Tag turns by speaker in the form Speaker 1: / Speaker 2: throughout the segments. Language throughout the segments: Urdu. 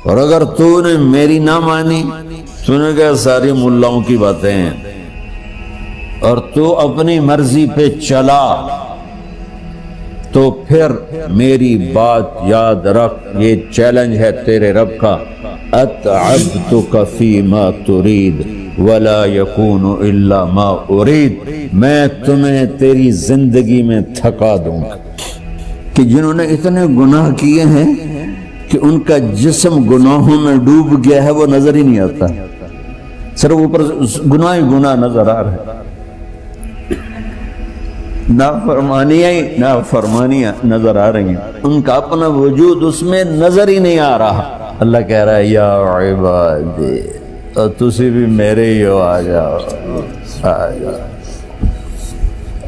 Speaker 1: اور اگر تو نے میری نہ مانی، تو نے کہا ساری ملاؤں کی باتیں ہیں، اور تو اپنی مرضی پہ چلا، تو پھر میری بات یاد رکھ، یہ چیلنج ہے تیرے رب کا، اتعبتک فیما ترید ولا یکون الا ما ارید، میں تمہیں تیری زندگی میں تھکا دوں گا۔ کہ جنہوں نے اتنے گناہ کیے ہیں کہ ان کا جسم گناہوں میں ڈوب گیا ہے، وہ نظر ہی نہیں آتا، صرف اوپر گناہ ہی گناہ نظر آ رہا ہے، نافرمانیاں نظر آ رہی ہیں، ان کا اپنا وجود اس میں نظر ہی نہیں آ رہا۔ اللہ کہہ رہا ہے یا عبادی، اور تسی بھی میرے ہی ہو، آ جاؤ آ جاؤ۔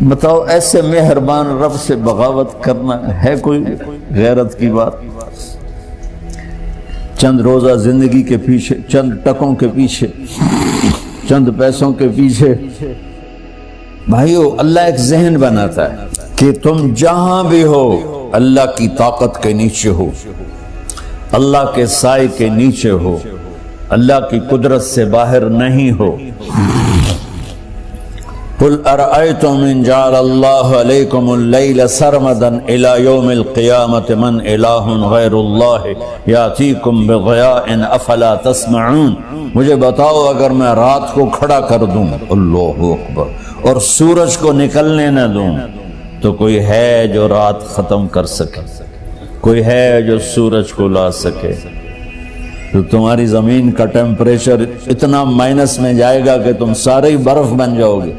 Speaker 1: بتاؤ ایسے مہربان رب سے بغاوت کرنا ہے کوئی غیرت کی بات؟ چند روزہ زندگی کے پیچھے، چند ٹکوں کے پیچھے، چند پیسوں کے پیچھے، بھائیو اللہ ایک ذہن بناتا ہے کہ تم جہاں بھی ہو اللہ کی طاقت کے نیچے ہو، اللہ کے سائے کے نیچے ہو، اللہ کی قدرت سے باہر نہیں ہو۔ قل ارأيتم ان جعل الله عليكم الليل سرمدا الى يوم القيامة من اله غير الله ياتيكم بضياء افلا تسمعون، مجھے بتاؤ اگر میں رات کو کھڑا کر دوں، اللہ اکبر، اور سورج کو نکلنے نہ دوں، تو کوئی ہے جو رات ختم کر سکے؟ کوئی ہے جو سورج کو لا سکے؟ تو تمہاری زمین کا ٹیمپریچر اتنا مائنس میں جائے گا کہ تم سارے ہی برف بن جاؤ گے۔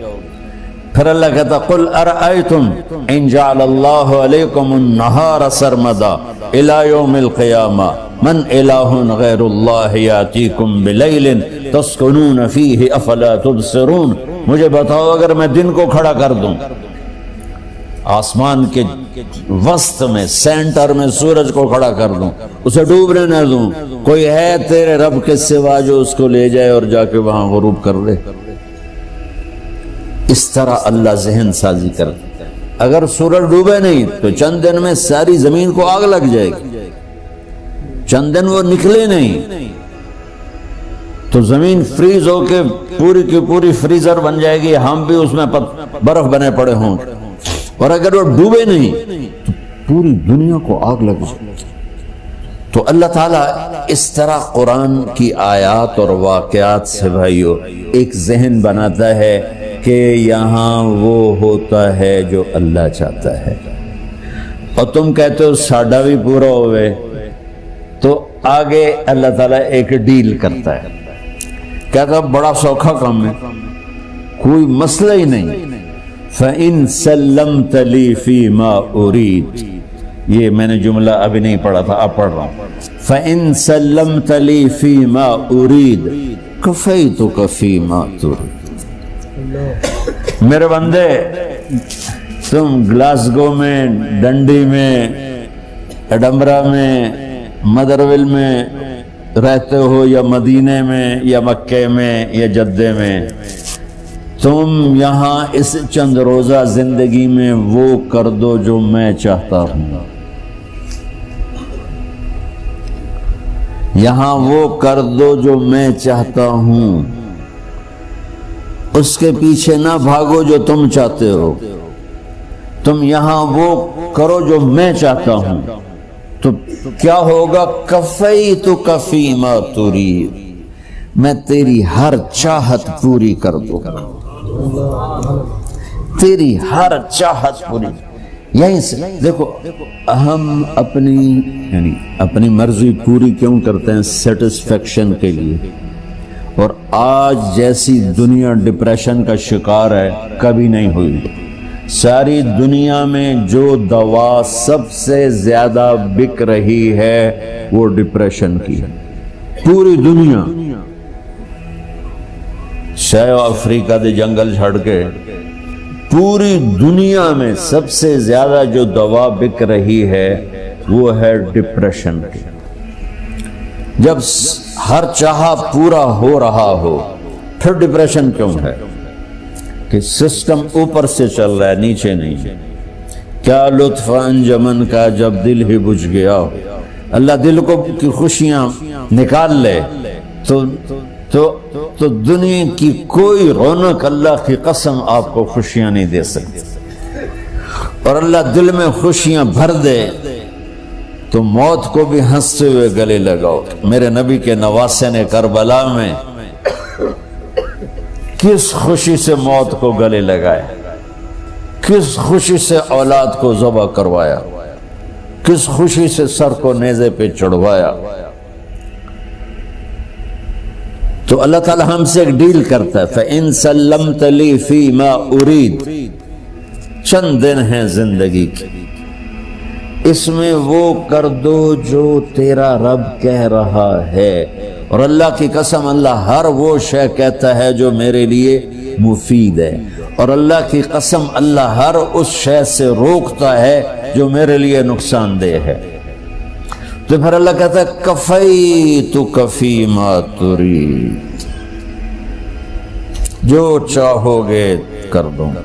Speaker 1: پھر اللہ کہتا قل ارأیتم ان جعل اللہ علیکم النہار سرمدا الى یوم القیامہ من الہ غیر اللہ یاتیکم بلیل تسکنون فیہ افلا تبصرون، مجھے بتاؤ اگر میں دن کو کھڑا کر دوں، آسمان کے وسط میں سینٹر میں سورج کو کھڑا کر دوں، اسے ڈوبنے نہ دوں، کوئی ہے تیرے رب کے سوا جو اس کو لے جائے اور جا کے وہاں غروب کر دے؟ اس طرح اللہ ذہن سازی کرتا ہے۔ اگر سورج ڈوبے نہیں تو چند دن میں ساری زمین کو آگ لگ جائے گی، چند دن وہ نکلے نہیں تو زمین فریز ہو کے پوری کی پوری فریزر بن جائے گی، ہم بھی اس میں برف بنے پڑے ہوں، اور اگر وہ ڈوبے نہیں تو پوری دنیا کو آگ لگ جائے گی۔ تو اللہ تعالیٰ اس طرح قرآن کی آیات اور واقعات سے بھائیو ایک ذہن بناتا ہے کہ یہاں وہ ہوتا ہے جو اللہ چاہتا ہے، اور تم کہتے ہو ساڈا بھی پورا ہوئے، تو آگے اللہ تعالیٰ ایک ڈیل کرتا ہے، کہتا بڑا سوکھا کام ہے، کوئی مسئلہ ہی نہیں، فَإِن سَلَّمْتَ لِي فِي مَا أُرِيد، یہ میں نے جملہ ابھی نہیں پڑھا تھا، اب پڑھ رہا ہوں، فَإِن سَلَّمْتَ لِي فِي مَا أُرِيد كَفَيْتُكَ فِي مَا تُرِيد۔ میرے بندے تم گلاسگو میں، ڈنڈی میں، ایڈمبرا میں، مدرول میں رہتے ہو، یا مدینے میں، یا مکے میں، یا جدے میں، تم یہاں اس چند روزہ زندگی میں وہ کر دو جو میں چاہتا ہوں، یہاں وہ کر دو جو میں چاہتا ہوں، اس کے پیچھے نہ بھاگو جو تم چاہتے ہو، تم یہاں وہ کرو جو میں چاہتا ہوں، تو کیا ہوگا؟ کفیتک فیما ترید، میں تیری ہر چاہت پوری کر دوں گا، تیری ہر چاہت پوری۔ یہیں سے دیکھو ہم اپنی مرضی پوری کیوں کرتے ہیں؟ سیٹسفیکشن کے لیے، اور آج جیسی دنیا ڈپریشن کا شکار ہے کبھی نہیں ہوئی۔ ساری دنیا میں جو دوا سب سے زیادہ بک رہی ہے وہ ڈپریشن کی، پوری دنیا، شاید افریقہ دے جنگل چھڑ کے پوری دنیا میں سب سے زیادہ جو دوا بک رہی ہے وہ ہے ڈپریشن کی۔ جب ہر چاہا پورا ہو رہا ہو پھر ڈپریشن کیوں ہے؟ کہ سسٹم اوپر سے چل رہا ہے، نیچے نہیں۔ کیا لطف انجمن کا جب دل ہی بجھ گیا، اللہ دل کو کی خوشیاں نکال لے تو دنیا کی کوئی رونق اللہ کی قسم آپ کو خوشیاں نہیں دے سکتی. اور اللہ دل میں خوشیاں بھر دے تو موت کو بھی ہنستے ہوئے گلے لگاؤ. میرے نبی کے نواسے نے کربلا میں کس خوشی سے موت کو گلے لگایا، کس خوشی سے اولاد کو ذبح کروایا، کس خوشی سے سر کو نیزے پہ چڑھوایا. تو اللہ تعالی ہم سے ایک ڈیل کرتا ہے، فَإِن سَلَّمْتَ لِي فِي مَا أُرِيد. چند دن ہیں زندگی کی، اس میں وہ کر دو جو تیرا رب کہہ رہا ہے. اور اللہ کی قسم اللہ ہر وہ شے کہتا ہے جو میرے لیے مفید ہے، اور اللہ کی قسم اللہ ہر اس شے سے روکتا ہے جو میرے لیے نقصان دہ ہے. تو پھر اللہ کہتا ہے کفیتک فی ما ترید، جو چاہو گے کر دوں گا.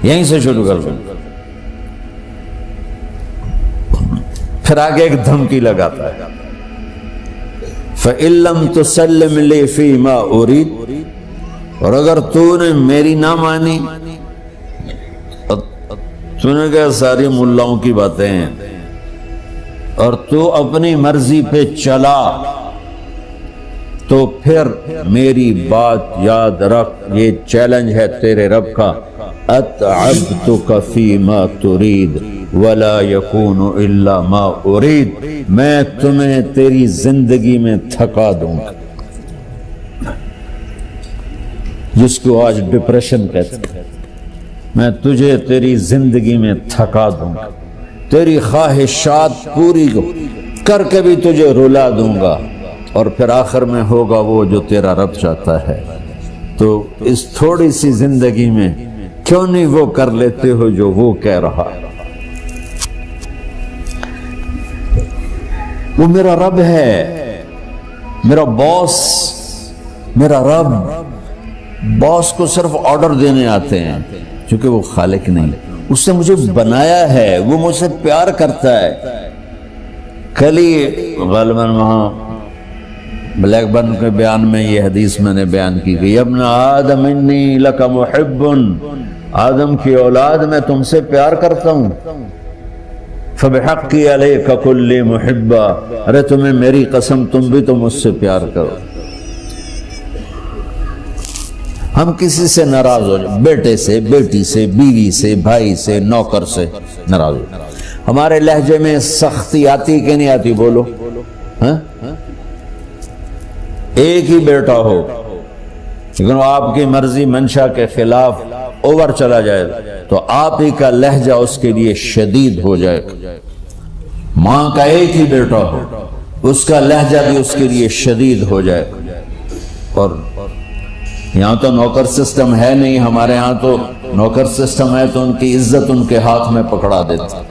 Speaker 1: یہیں سے شروع کر دوں. پھر آگے ایک دھمکی لگاتا ہے، فَإِن لَّمْ تُسَلِّمْ لِي فِي مَا أُرِيدُ. اور اگر تو نے میری نہ مانی، تو نے کہا ساری ملاؤں کی باتیں ہیں، اور تو اپنی مرضی پہ چلا، تو پھر میری بات یاد رکھ. یہ چیلنج ہے تیرے رب کا، اتعبتک فی ما ترید ولا یکون الا ما ارید. میں تمہیں تیری زندگی میں تھکا دوں گا، جس کو آج ڈپریشن کہتے ہیں. میں تجھے تیری زندگی میں تھکا دوں گا، تیری خواہشات پوری کر کے بھی تجھے رلا دوں گا، اور پھر آخر میں ہوگا وہ جو تیرا رب چاہتا ہے. تو اس تھوڑی سی زندگی میں کیوں نہیں وہ کر لیتے ہو جو وہ کہہ رہا ہے. وہ میرا رب ہے، میرا باس، میرا رب. باس کو صرف آرڈر دینے آتے ہیں، چونکہ وہ خالق نہیں. اس نے مجھے بنایا ہے، وہ مجھ سے پیار کرتا ہے. کل ہی غالباً وہاں بلیک برن کے بیان میں یہ حدیث میں نے بیان کی گئی، ابن آدم انی لک محب. آدم کی اولاد میں تم سے پیار کرتا ہوں. فبحقی علیک کلی محبا. ارے تمہیں میری قسم تم بھی تو مجھ سے پیار کرو. ہم کسی سے ناراض ہو جائیں، بیٹے سے، بیٹی سے، بیوی سے، بھائی سے، نوکر سے ناراض ہو. ہمارے لہجے میں سختی آتی کہ نہیں آتی؟ بولو. ہاں، ایک ہی بیٹا ہو لیکن وہ آپ کی مرضی منشا کے خلاف اوور چلا جائے تو آپ ہی کا لہجہ اس کے لیے شدید ہو جائے. ماں کا ایک ہی بیٹا ہو، اس کا لہجہ بھی اس کے لیے شدید ہو جائے. اور یہاں تو نوکر سسٹم ہے نہیں، ہمارے یہاں تو نوکر سسٹم ہے تو ان کی عزت ان کے ہاتھ میں پکڑا دیتا.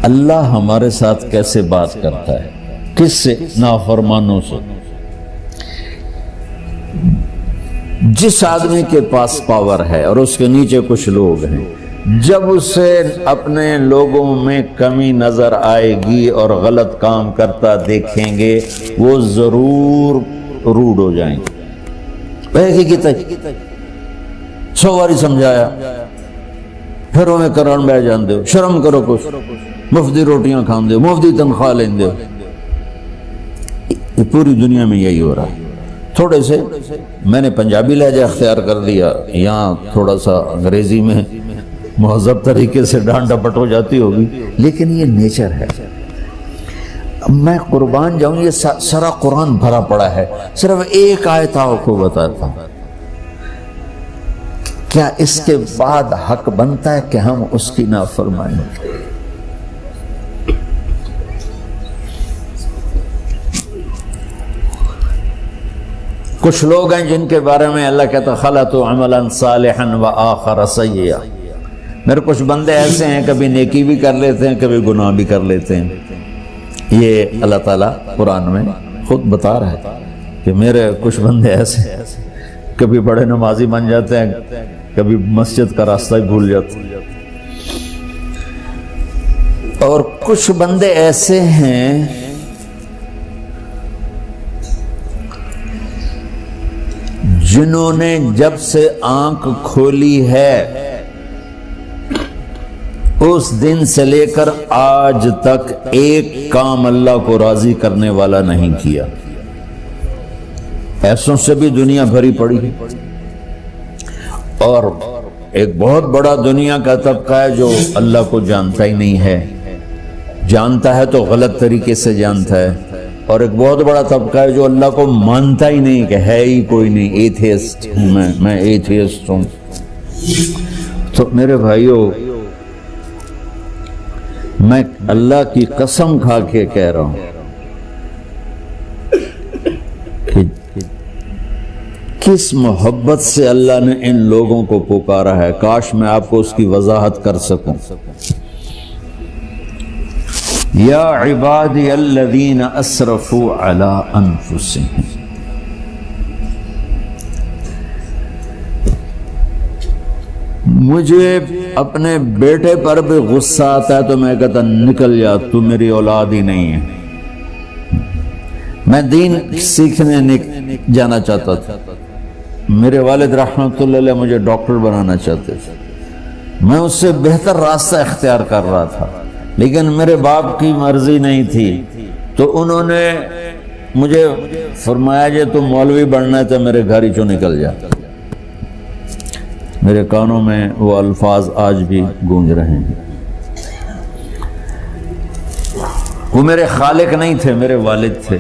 Speaker 1: اللہ ہمارے ساتھ کیسے بات کرتا ہے؟ کس سے؟ نافرمانوں سے. جس آدمی کے پاس پاور ہے اور اس کے نیچے کچھ لوگ ہیں، جب اسے اپنے لوگوں میں کمی نظر آئے گی اور غلط کام کرتا دیکھیں گے، وہ ضرور روڈ ہو جائیں گے. ایک ہی کی 100 باری سمجھایا، پھر انہیں کرن بہ جان دے. شرم کرو، کچھ مفتی روٹیاں کھان دے، مفتی تنخواہ لیں دے. یہ پوری دنیا میں یہی ہو رہا ہے. تھوڑے سے میں نے پنجابی لہجہ اختیار کر لیا، یہاں تھوڑا سا انگریزی میں مہذب طریقے سے ڈانٹ ڈپٹ ہو جاتی ہوگی، لیکن یہ نیچر ہے. میں قربان جاؤں، یہ سارا قرآن بھرا پڑا ہے. صرف ایک آیت آپ کو بتاتا ہوں. کیا اس کے بعد حق بنتا ہے کہ ہم اس کی نافرمانی کریں؟ کچھ لوگ ہیں جن کے بارے میں اللہ کہتا خلطوا عملا صالحا وآخر سیئا. میرے کچھ بندے ایسے ہیں کبھی نیکی بھی کر لیتے ہیں، کبھی گناہ بھی کر لیتے ہیں. یہ اللہ تعالیٰ قرآن میں خود بتا رہا ہے کہ میرے کچھ بندے ایسے کبھی بڑے نمازی بن جاتے ہیں، کبھی مسجد کا راستہ ہی بھول جاتے. اور کچھ بندے ایسے ہیں جنہوں نے جب سے آنکھ کھولی ہے اس دن سے لے کر آج تک ایک کام اللہ کو راضی کرنے والا نہیں کیا. ایسوں سے بھی دنیا بھری پڑی ہے. اور ایک بہت بڑا دنیا کا طبقہ ہے جو اللہ کو جانتا ہی نہیں ہے، جانتا ہے تو غلط طریقے سے جانتا ہے. اور ایک بہت بڑا طبقہ ہے جو اللہ کو مانتا ہی نہیں کہ ہے ہی کوئی نہیں، ایتھیسٹ ہوں میں ایتھیسٹ ہوں. تو میرے بھائیو، میں اللہ کی قسم کھا کے کہہ رہا ہوں کہ کس محبت سے اللہ نے ان لوگوں کو پکارا ہے، کاش میں آپ کو اس کی وضاحت کر سکوں. یا عبادی الذین اسرفوا علی انفسہم. مجھے اپنے بیٹے پر بھی غصہ آتا ہے تو میں کہتا نکل جا، تو میری اولاد ہی نہیں ہے. میں دین سیکھنے جانا چاہتا تھا. میرے والد رحمۃ اللہ علیہ مجھے ڈاکٹر بنانا چاہتے تھے. میں اس سے بہتر راستہ اختیار کر رہا تھا، لیکن میرے باپ کی مرضی نہیں تھی. تو انہوں نے مجھے فرمایا جی تو مولوی بننا ہے تو میرے گھر ہی چوں نکل جا. میرے کانوں میں وہ الفاظ آج بھی گونج رہے ہیں. وہ میرے خالق نہیں تھے، میرے والد تھے.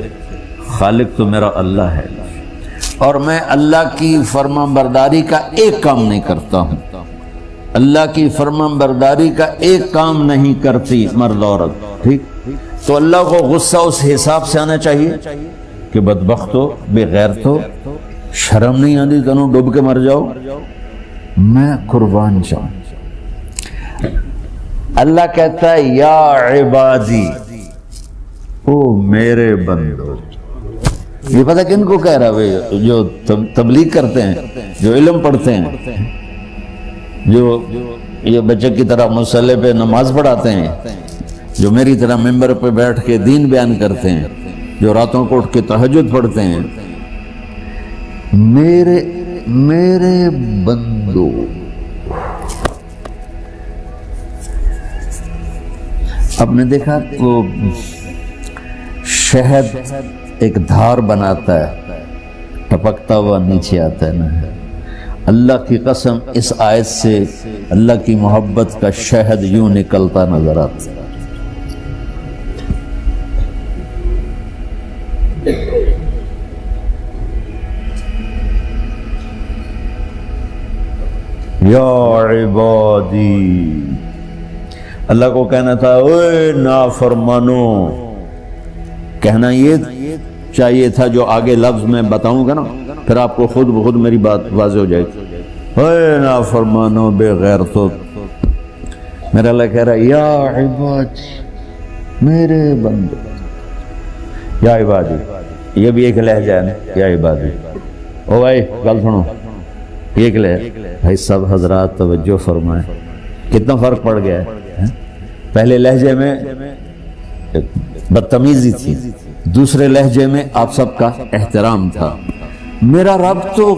Speaker 1: خالق تو میرا اللہ ہے، اور میں اللہ کی فرمان برداری کا ایک کام نہیں کرتا ہوں. اللہ کی فرمان برداری کا ایک کام نہیں کرتی مرد عورت. ٹھیک، تو اللہ کو غصہ اس حساب سے آنا چاہیے کہ بدبخت ہو، بے غیرت ہو، شرم نہیں آتی تنوں ڈوب کے مر جاؤ. میں قربان جاؤں. اللہ کہتا ہے یا عبادی، او میرے بندو. یہ پتہ کن کو کہہ رہا ہے؟ جو تبلیغ کرتے ہیں، جو علم پڑھتے ہیں، جو یہ بچے کی طرح مصلی پہ نماز پڑھاتے ہیں، جو میری طرح ممبر پہ بیٹھ کے دین بیان کرتے ہیں، جو راتوں کو اٹھ کے تہجد پڑھتے ہیں. میرے بندو، آپ نے دیکھا وہ شہد ایک دھار بناتا ہے، ٹپکتا ہوا نیچے آتا ہے نا. اللہ کی قسم اس آیت سے اللہ کی محبت کا شہد یوں نکلتا نظر آتا ہے. یا عبادی، اللہ کو کہنا تھا اوے نافرمانو. کہنا یہ چاہیے تھا جو آگے لفظ میں بتاؤں گا نا، پھر آپ کو خود بخود میری بات واضح ہو جائے گی. اوے نافرمانو، بے غیرتو. میرا اللہ کہہ رہا ہے یا عبادی، میرے بندو. یا عبادی یہ بھی ایک لہجہ ہے نا، یا عبادی. او بھائی گل سنو، ایک لہجہ. بھائی سب حضرات توجہ فرمائیں، کتنا فرق پڑ گیا ہے. پہلے لہجے میں بدتمیزی تھی، دوسرے لہجے میں آپ سب کا احترام تھا. میرا رب تو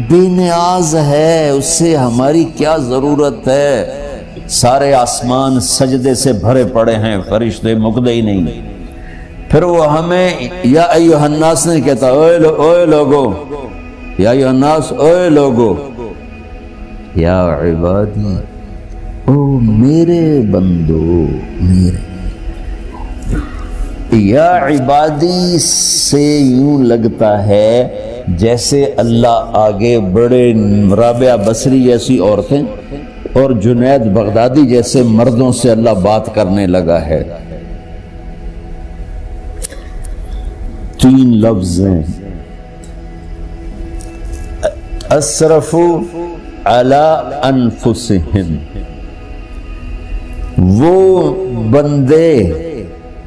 Speaker 1: بے نیاز ہے، اس سے ہماری کیا ضرورت ہے. سارے آسمان سجدے سے بھرے پڑے ہیں، فرشتے مقدے ہی نہیں. پھر وہ ہمیں یا ایھا الناس نہیں کہتا، اوے لوگو، یا ایھا الناس، اوے لوگو. یا عبادی، او میرے بندو، میرے. یا عبادی سے یوں لگتا ہے جیسے اللہ آگے بڑے رابعہ بصری جیسی عورتیں اور جنید بغدادی جیسے مردوں سے اللہ بات کرنے لگا ہے. 3 لفظ ہیں، اسرفوا علی انفسہم. وہ بندے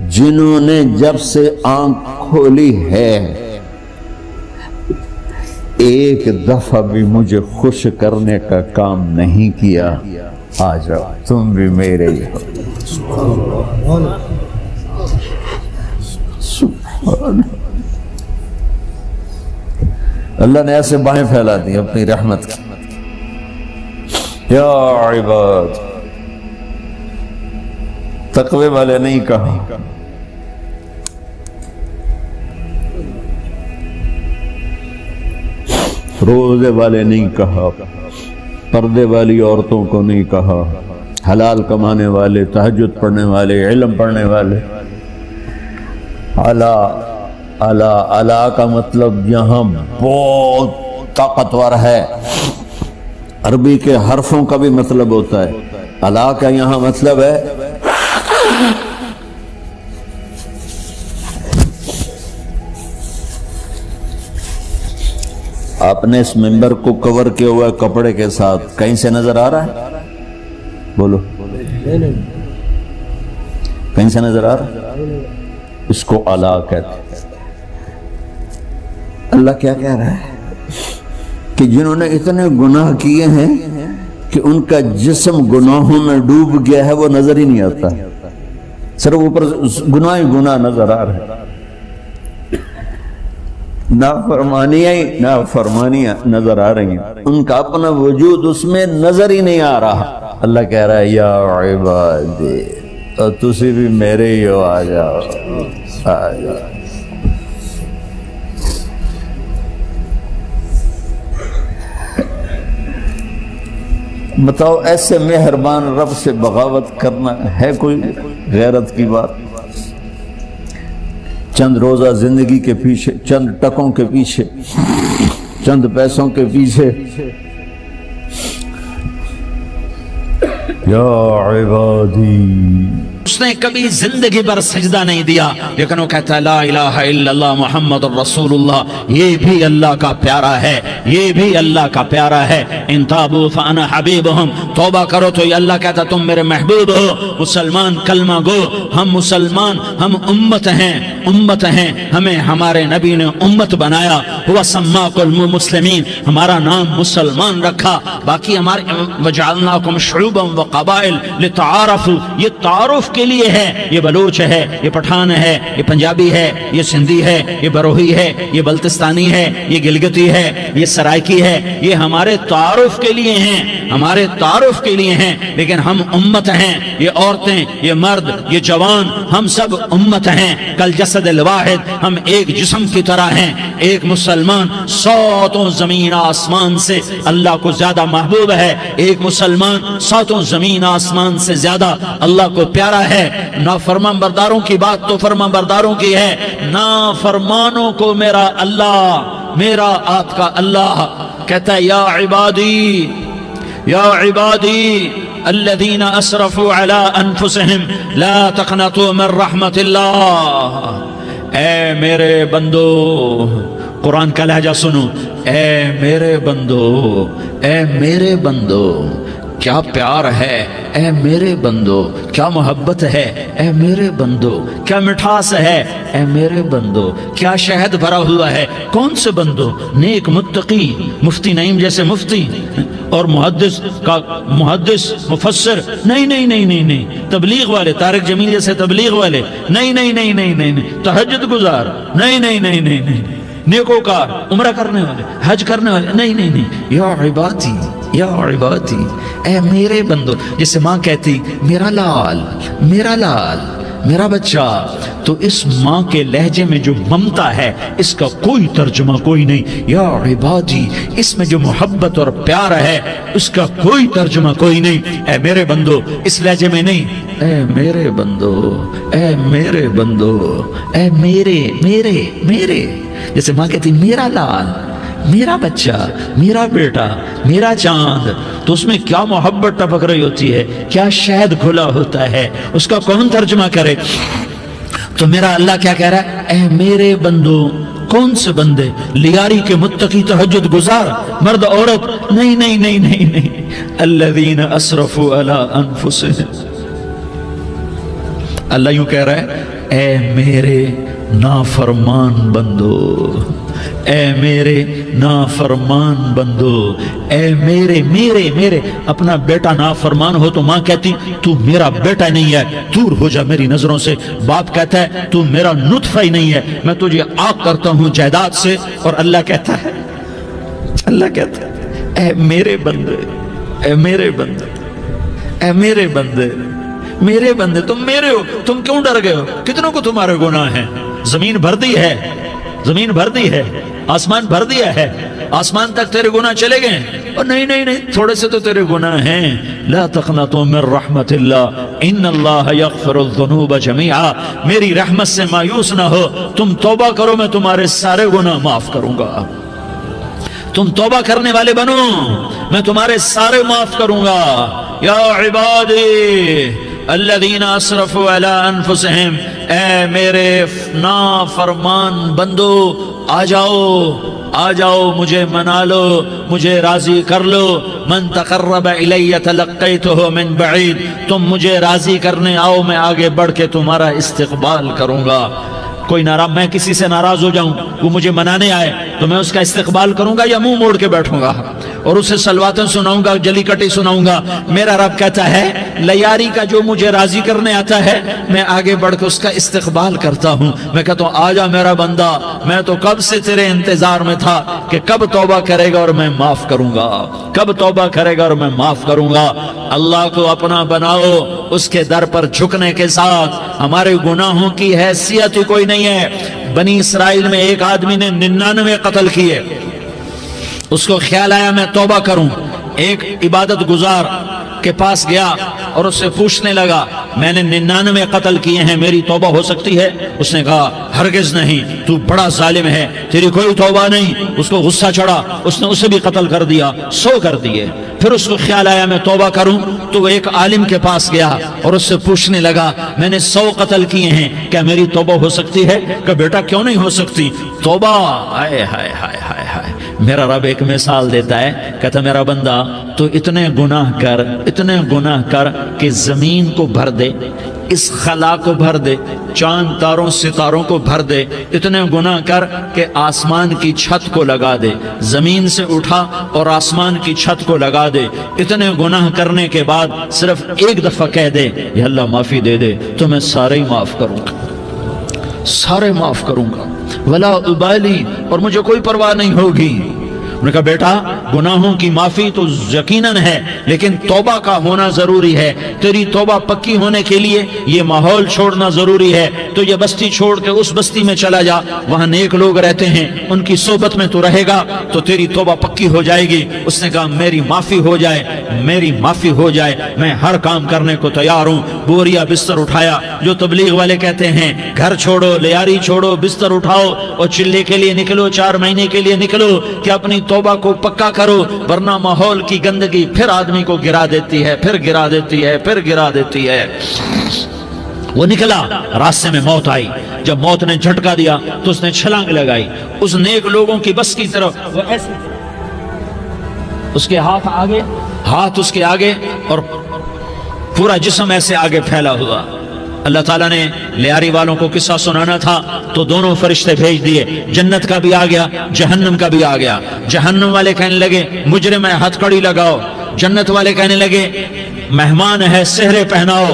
Speaker 1: جنہوں نے جب سے آنکھ کھولی ہے ایک دفعہ بھی مجھے خوش کرنے کا کام نہیں کیا، آ جاؤ تم بھی میرے ہی ہو۔ سبحان اللہ نے ایسے باہیں پھیلا دی اپنی رحمت کی۔ یا عباد، تقوی والے نہیں کہا، روزے والے نہیں کہا، پردے والی عورتوں کو نہیں کہا، حلال کمانے والے، تہجد پڑھنے والے، علم پڑھنے والے۔ اعلیٰ کا مطلب یہاں بہت طاقتور ہے، عربی کے حرفوں کا بھی مطلب ہوتا ہے۔ اعلیٰ کا یہاں مطلب ہے آپ نے اس ممبر کو کور کیا ہوا ہے کپڑے کے ساتھ، کہیں سے نظر آ رہا ہے؟ بولو، کہیں سے نظر آ رہا ہے؟ اس کو اعلیٰ کہتے ہیں۔ اللہ کیا کہہ رہا ہے کہ جنہوں نے اتنے گناہ کیے ہیں کہ ان کا جسم گناہوں میں ڈوب گیا ہے، وہ نظر ہی نہیں آتا، صرف اوپر گناہ ہی گناہ نظر آ رہے ہیں، نافرمانیاں نظر آ رہی ہیں، ان کا اپنا وجود اس میں نظر ہی نہیں آ رہا۔ اللہ کہہ رہا ہے یا عبادی، اور تسی بھی میرے ہی ہو، آ جاؤ آ جاؤ۔ بتاؤ ایسے مہربان رب سے بغاوت کرنا ہے کوئی غیرت کی بات؟ چند روزہ زندگی کے پیچھے، چند ٹکوں کے پیچھے، چند پیسوں کے پیچھے، یا عبادی۔
Speaker 2: اس نے کبھی زندگی پر سجدہ نہیں دیا، لیکن وہ کہتا ہے لا الہ الا اللہ محمد رسول اللہ، یہ بھی اللہ کا پیارا ہے، یہ بھی اللہ کا پیارا ہے۔ ان تابوا فانا حبیبہم، توبہ کرو تو یہ اللہ کہتا تم میرے محبوب ہو۔ مسلمان کلمہ گو، ہم مسلمان، ہم امت ہیں، امت ہیں، ہمیں ہمارے نبی نے امت بنایا، وہ سماکم المسلمین، ہمارا نام مسلمان رکھا، باقی ہمارے وجعلناکم شعوبا وقبائل لتعارفوا، یہ تعارف کے لیے ہے، یہ بلوچ ہے، یہ پٹھان ہے، یہ پنجابی ہے، یہ سندھی ہے، یہ بروہی ہے، یہ بلتستانی ہے، یہ گلگتی ہے، یہ سرائکی ہے، یہ ہمارے تعارف کے لیے ہیں، ہمارے تعارف کے لیے ہیں، لیکن ہم امت ہیں، یہ عورتیں، یہ مرد، یہ جوان، ہم سب امت ہیں، کل جسد الواحد، ہم ایک جسم کی طرح ہیں۔ ایک مسلمان ساتوں زمین آسمان سے اللہ کو زیادہ محبوب ہے، ایک مسلمان ساتوں زمین آسمان سے زیادہ اللہ کو پیارا ہے۔ نافرمان برداروں کی بات تو فرمان برداروں کی ہے، نافرمانوں کو میرا اللہ، میرا آپ کا اللہ کہتا ہے یا عبادی، یا عبادی الذین اسرفوا علی انفسہم لا تقنطوا من رحمت اللہ۔ اے میرے بندو، قرآن کا لہجہ سنو، اے میرے بندو، اے میرے بندو، کیا پیار ہے، اے میرے بندو، کیا محبت ہے، اے میرے بندو، کیا مٹھاس ہے، اے میرے بندو، کیا شہد بھرا ہوا ہے۔ کون سے بندو؟ نیک متقی، مفتی نعیم جیسے مفتی اور محدث کا محدث مفسر، نہیں نہیں نہیں نہیں نہیں، تبلیغ والے، طارق جمیل جیسے تبلیغ والے، نہیں نہیں نہیں نہیں نہیں، تہجد گزار، نہیں نہیں نہیں نہیں نہیں، نیکوکار، عمرہ کرنے والے، حج کرنے والے، نہیں نہیں نہیں، یا عبادی، یا عبادی، اے میرے بندو۔ جسے ماں کہتی میرا لال، میرا لال، میرا بچہ، تو اس ماں کے لہجے میں جو ممتا ہے اس کا کوئی ترجمہ کوئی نہیں۔ یا عبادی، اس میں جو محبت اور پیار ہے اس کا کوئی ترجمہ کوئی نہیں۔ اے میرے بندو، اس لہجے میں نہیں، اے میرے بندو، اے میرے بندو، اے میرے میرے میرے۔ جیسے ماں کہتی میرا لال، میرا بچہ، میرا بیٹا، میرا چاند، تو اس میں کیا محبت ٹپک رہی ہوتی ہے، کیا شہد کھلا ہوتا ہے، اس کا کون ترجمہ کرے؟ تو میرا اللہ کیا کہہ رہا ہے؟ اے میرے بندو، کون سے بندے؟ لیاری کے متقی، تہجد گزار، مرد عورت، نہیں نہیں نہیں نہیں نہیں، الذین اسرفوا علی انفسہم۔ اللہ یوں کہہ رہا ہے اے میرے نافرمان بندو، اے میرے نافرمان بندو، اے میرے میرے میرے اپنا بیٹا نافرمان ہو تو ماں کہتی تو میرا بیٹا نہیں ہے، دور ہو جا میری نظروں سے۔ باپ کہتا ہے تو میرا نطفہ ہی نہیں ہے، میں تجھے عاق کرتا ہوں جائیداد سے۔ اور اللہ کہتا ہے اے میرے بندے، اے میرے بندے، اے میرے بندے، میرے بندے تم میرے ہو، تم کیوں ڈر گئے ہو؟ کتنوں کو تمہارے گناہ ہیں؟ زمین بھر دی ہے، زمین بھر دی ہے، آسمان بھر دیا ہے، آسمان تک تیرے گناہ چلے گئے۔ اور نہیں نہیں نہیں، تھوڑے سے تو تیرے گناہ ہیں۔ لا تقنطوا من رحمت اللہ ان اللہ یغفر الذنوب جميعا، میری رحمت سے مایوس نہ ہو، تم توبہ کرو میں تمہارے سارے گناہ معاف کروں گا۔ تم توبہ کرنے والے بنو، میں تمہارے سارے معاف کروں گا۔ یا عبادی الذین اسرفوا علی انفسہم، اے میرے نافرمان بندو آ جاؤ، آ جاؤ مجھے منا لو، مجھے راضی کر لو۔ من تقرب الی تلقیتہ من بعید، تم مجھے راضی کرنے آؤ، میں آگے بڑھ کے تمہارا استقبال کروں گا۔ کوئی ناراض، میں کسی سے ناراض ہو جاؤں، وہ مجھے منانے آئے تو میں اس کا استقبال کروں گا یا منہ موڑ کے بیٹھوں گا اور اسے سلواتیں سناؤں گا، جلی کٹی سناؤں گا؟ میرا رب کہتا ہے لیاری کا جو مجھے راضی کرنے آتا ہے میں آگے بڑھ کے اس کا استقبال کرتا ہوں۔ میں کہتا ہوں آ جا میرا بندہ، میں تو کب سے تیرے انتظار میں تھا کہ کب توبہ کرے گا اور میں معاف کروں گا، کب توبہ کرے گا اور میں معاف کروں گا۔ اللہ کو اپنا بناؤ، اس کے در پر جھکنے کے ساتھ ہمارے گناہوں کی حیثیت ہی کوئی نہیں ہے۔ بنی اسرائیل میں ایک آدمی نے 99 قتل کیے، اس کو خیال آیا میں توبہ کروں، ایک عبادت گزار کے پاس گیا اور اس سے پوچھنے لگا میں نے 99 قتل کیے ہیں، میری توبہ ہو سکتی ہے؟ اس نے کہا ہرگز نہیں، تو بڑا ظالم ہے، تیری کوئی توبہ نہیں۔ اس کو غصہ چڑھا، اس نے اسے بھی قتل کر دیا، 100 کر دیے۔ پھر اس کو خیال آیا میں توبہ کروں تو وہ ایک عالم کے پاس گیا اور اس سے پوچھنے لگا میں نے 100 قتل کیے ہیں، کیا میری توبہ ہو سکتی ہے؟ کہ بیٹا کیوں نہیں ہو سکتی توبہ؟ ہائے ہائے ہائے ہائے ہائے، میرا رب ایک مثال دیتا ہے، کہتا میرا بندہ تو اتنے گناہ کر، اتنے گناہ کر کہ زمین کو بھر دے، اس خلا کو بھر دے، چاند تاروں ستاروں کو بھر دے، اتنے گناہ کر کہ آسمان کی چھت کو لگا دے، زمین سے اٹھا اور آسمان کی چھت کو لگا دے۔ اتنے گناہ کرنے کے بعد صرف ایک دفعہ کہہ دے یا اللہ معافی دے دے تو میں سارے ہی معاف کروں گا، سارے معاف کروں گا، ولا ابالی، اور مجھے کوئی پرواہ نہیں ہوگی۔ انہوں نے کہا بیٹا گناہوں کی معافی تو یقیناً ہے لیکن توبہ کا ہونا ضروری ہے، تیری توبہ پکی ہونے کے لیے یہ ماحول چھوڑنا ضروری ہے۔ تو یہ بستی چھوڑ کے اس بستی میں چلا جا، وہاں نیک لوگ رہتے ہیں، ان کی صحبت میں تو رہے گا تو تیری توبہ پکی ہو جائے گی۔ اس نے کہا میری معافی ہو جائے، میری معافی ہو جائے، میں ہر کام کرنے کو تیار ہوں۔ بوریا بستر اٹھایا، جو تبلیغ والے کہتے ہیں گھر چھوڑو، لیاری چھوڑو، بستر اٹھاؤ اور چلے کے لیے نکلو، 4 مہینے کے لیے نکلو کہ اپنی توبہ کو پکا کرو، ورنہ ماحول کی گندگی پھر آدمی کو گرا دیتی ہے، پھر گرا دیتی ہے، پھر گرا دیتی ہے۔ وہ نکلا، راستے میں موت آئی، جب موت نے جھٹکا دیا تو اس نے چھلانگ لگائی اس نیک لوگوں کی بس کی طرف، وہ ایسے اس کے ہاتھ آگے، ہاتھ اس کے آگے اور پورا جسم ایسے آگے پھیلا ہوا۔ اللہ تعالیٰ نے لیاری والوں کو قصہ سنانا تھا تو دونوں فرشتے بھیج دیے، جنت کا بھی آ گیا، جہنم کا بھی آ گیا۔ جہنم والے کہنے لگے مجرم ہے ہتھ کڑی لگاؤ، جنت والے کہنے لگے مہمان ہے سہرے پہناؤ۔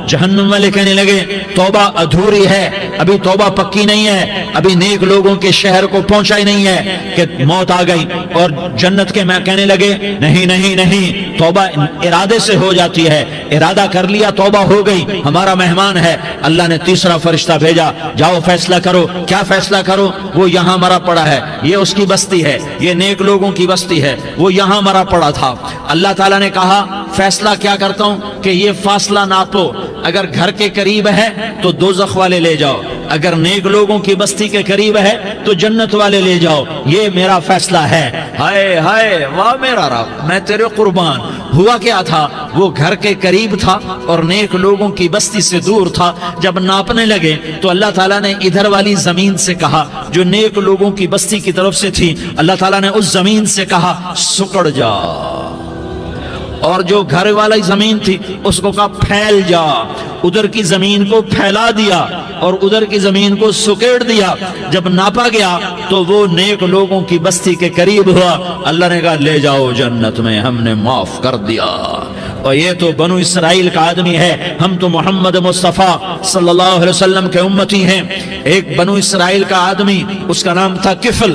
Speaker 2: جہنم والے کہنے لگے توبہ ادھوری ہے، ابھی توبہ پکی نہیں ہے، ابھی نیک لوگوں کے شہر کو پہنچا ہی نہیں ہے کہ موت آ گئی۔ اور جنت کے میں کہنے لگے نہیں نہیں نہیں، توبہ ارادے سے ہو جاتی ہے، ارادہ کر لیا توبہ ہو گئی، ہمارا مہمان ہے۔ اللہ نے تیسرا فرشتہ بھیجا، جاؤ فیصلہ کرو۔ کیا فیصلہ کرو؟ وہ یہاں مرا پڑا ہے، یہ اس کی بستی ہے، یہ نیک لوگوں کی بستی ہے، وہ یہاں مرا پڑا تھا۔ اللہ تعالیٰ نے کہا فیصلہ کیا کرتا ہوں کہ یہ فاصلہ ناپو، اگر گھر کے قریب ہے تو دوزخ والے لے جاؤ، اگر نیک لوگوں کی بستی کے قریب ہے تو جنت والے لے جاؤ، یہ میرا فیصلہ ہے۔ ہائے ہائے واہ میرا رب، میں تیرے قربان۔ ہوا کیا تھا؟ وہ گھر کے قریب تھا اور نیک لوگوں کی بستی سے دور تھا۔ جب ناپنے لگے تو اللہ تعالیٰ نے ادھر والی زمین سے کہا جو نیک لوگوں کی بستی کی طرف سے تھی، اللہ تعالیٰ نے اس زمین سے کہا سکڑ جا، اور جو گھر والی زمین تھی اس کو کہا پھیل جا، ادھر کی زمین کو پھیلا دیا اور ادھر کی زمین کو سکیڑ دیا۔ جب ناپا گیا تو وہ نیک لوگوں کی بستی کے قریب ہوا، اللہ نے کہا لے جاؤ جنت میں، ہم نے معاف کر دیا۔ اور یہ تو بنو اسرائیل کا آدمی ہے، ہم تو محمد مصطفیٰ صلی اللہ علیہ وسلم کے امتی ہیں۔ ایک بنو اسرائیل کا آدمی، اس کا نام تھا کفل،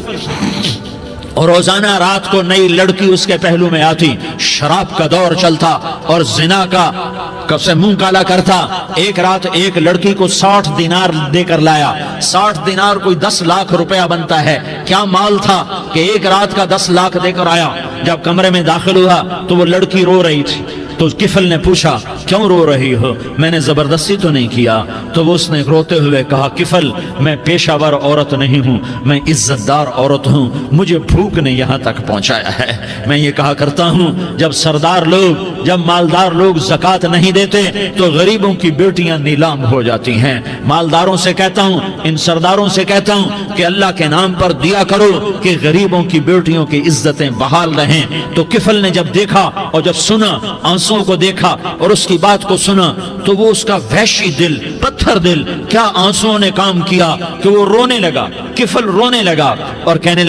Speaker 2: اور روزانہ رات کو نئی لڑکی اس کے پہلو میں آتی، شراب کا دور چلتا اور زنا کا سے منہ کالا کرتا۔ ایک رات ایک لڑکی کو 60 دینار دے کر لایا۔ 60 دینار کوئی 10 لاکھ روپیہ بنتا ہے۔ کیا مال تھا کہ ایک رات کا 10 لاکھ دے کر آیا۔ جب کمرے میں داخل ہوا تو وہ لڑکی رو رہی تھی، تو کفل نے پوچھا کیوں رو رہی ہو، میں نے زبردستی تو نہیں کیا؟ تو وہ اس نے روتے ہوئے کہا کفل میں پیشہ ور عورت نہیں ہوں، میں عزت دار عورت ہوں، مجھے بھوک نے یہاں تک پہنچایا ہے۔ میں یہ کہا کرتا ہوں جب سردار لوگ، جب مالدار لوگ زکوٰۃ نہیں دیتے تو غریبوں کی بیٹیاں نیلام ہو جاتی ہیں۔ مالداروں سے کہتا ہوں، ان سرداروں سے کہتا ہوں کہ اللہ کے نام پر دیا کرو کہ غریبوں کی بیٹیوں کی عزتیں بحال رہیں۔ تو کفل نے جب دیکھا اور جب سنا، آنسوں کو دیکھا اور اس کی بات کو سنا، تو وہ اس کا وحشی دل، پتھر دل، کیا آنسوں نے کام کیا کہ وہ رونے لگا۔ کفل رونے لگا اور کہنے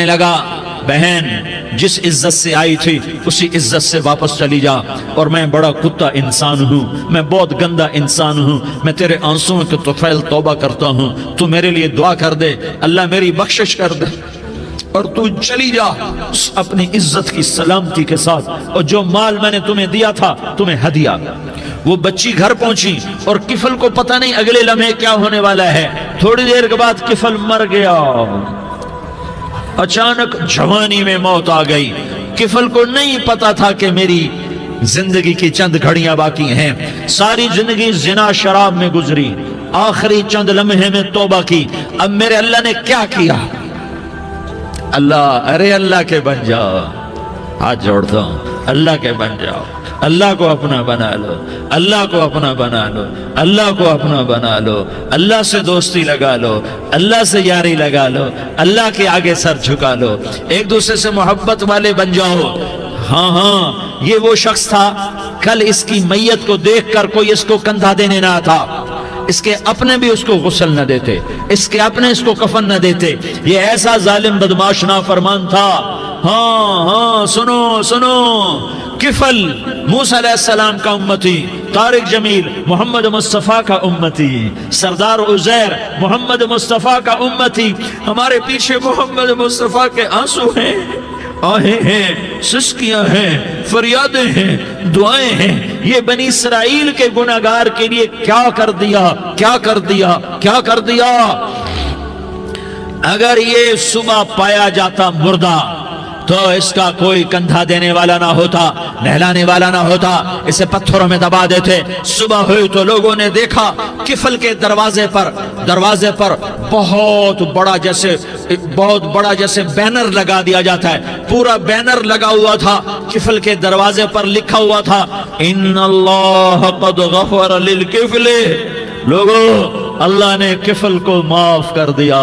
Speaker 2: لگا بہن جس عزت سے آئی تھی اسی عزت سے واپس چلی جا، اور میں بڑا کتا انسان ہوں، میں بہت گندا انسان ہوں، میں تیرے آنسوں کے طفیل توبہ کرتا ہوں، تو میرے لیے دعا کر دے، اللہ میری بخشش کر دے، اور تو چلی جا اپنی عزت کی سلامتی کے ساتھ، اور جو مال میں نے تمہیں دیا تھا تمہیں ہدیہ۔ وہ بچی گھر پہنچی اور کفل کو پتہ نہیں اگلے لمحے کیا ہونے والا ہے۔ تھوڑی دیر کے بعد کفل مر گیا، اچانک جوانی میں موت آ گئی۔ کفل کو نہیں پتا تھا کہ میری زندگی کی چند گھڑیاں باقی ہیں۔ ساری زندگی زنا شراب میں گزری، آخری چند لمحے میں توبہ کی۔ اب میرے اللہ نے کیا کیا؟ اللہ کے بن جاؤ، ہاتھ جوڑتا ہوں، اللہ کے بن جاؤ، اللہ کو اپنا بنا لو، اللہ کو اپنا بنا لو، اللہ کو اپنا بنا لو، اللہ سے دوستی لگا لو، اللہ سے یاری لگا لو، اللہ کے آگے سر جھکا لو، ایک دوسرے سے محبت والے بن جاؤ۔ ہاں یہ وہ شخص تھا، کل اس کی میت کو دیکھ کر کوئی اس کو کندھا دینے نہ تھا، اس کے اپنے بھی اس کو غسل نہ دیتے، اس کے اپنے اس کو کفن نہ دیتے۔ یہ ایسا ظالم بدماش نافرمان تھا۔ ہاں سنو، کفل موسیٰ علیہ السلام کا امتی، طارق جمیل محمد مصطفیٰ کا امتی، سردار عزیر محمد مصطفیٰ کا امتی۔ ہمارے پیچھے محمد مصطفیٰ کے آنسو ہیں، آہیں ہیں، سسکیاں ہیں، فریادیں ہیں، دعائیں ہیں۔ یہ بنی اسرائیل کے گناہگار کے لیے کیا کر دیا۔ اگر یہ صبح پایا جاتا مردہ تو اس کا کوئی کندھا دینے والا نہ ہوتا، نہلانے والا نہ ہوتا، اسے پتھروں میں دبا دیتے۔ صبح ہوئی تو لوگوں نے دیکھا کفل کے دروازے پر بہت بڑا جیسے بینر لگا دیا جاتا ہے، پورا بینر لگا ہوا تھا، کفل کے دروازے پر لکھا ہوا تھا ان اللہ قد غفر للکفل۔ لوگوں، اللہ نے کفل کو معاف کر دیا۔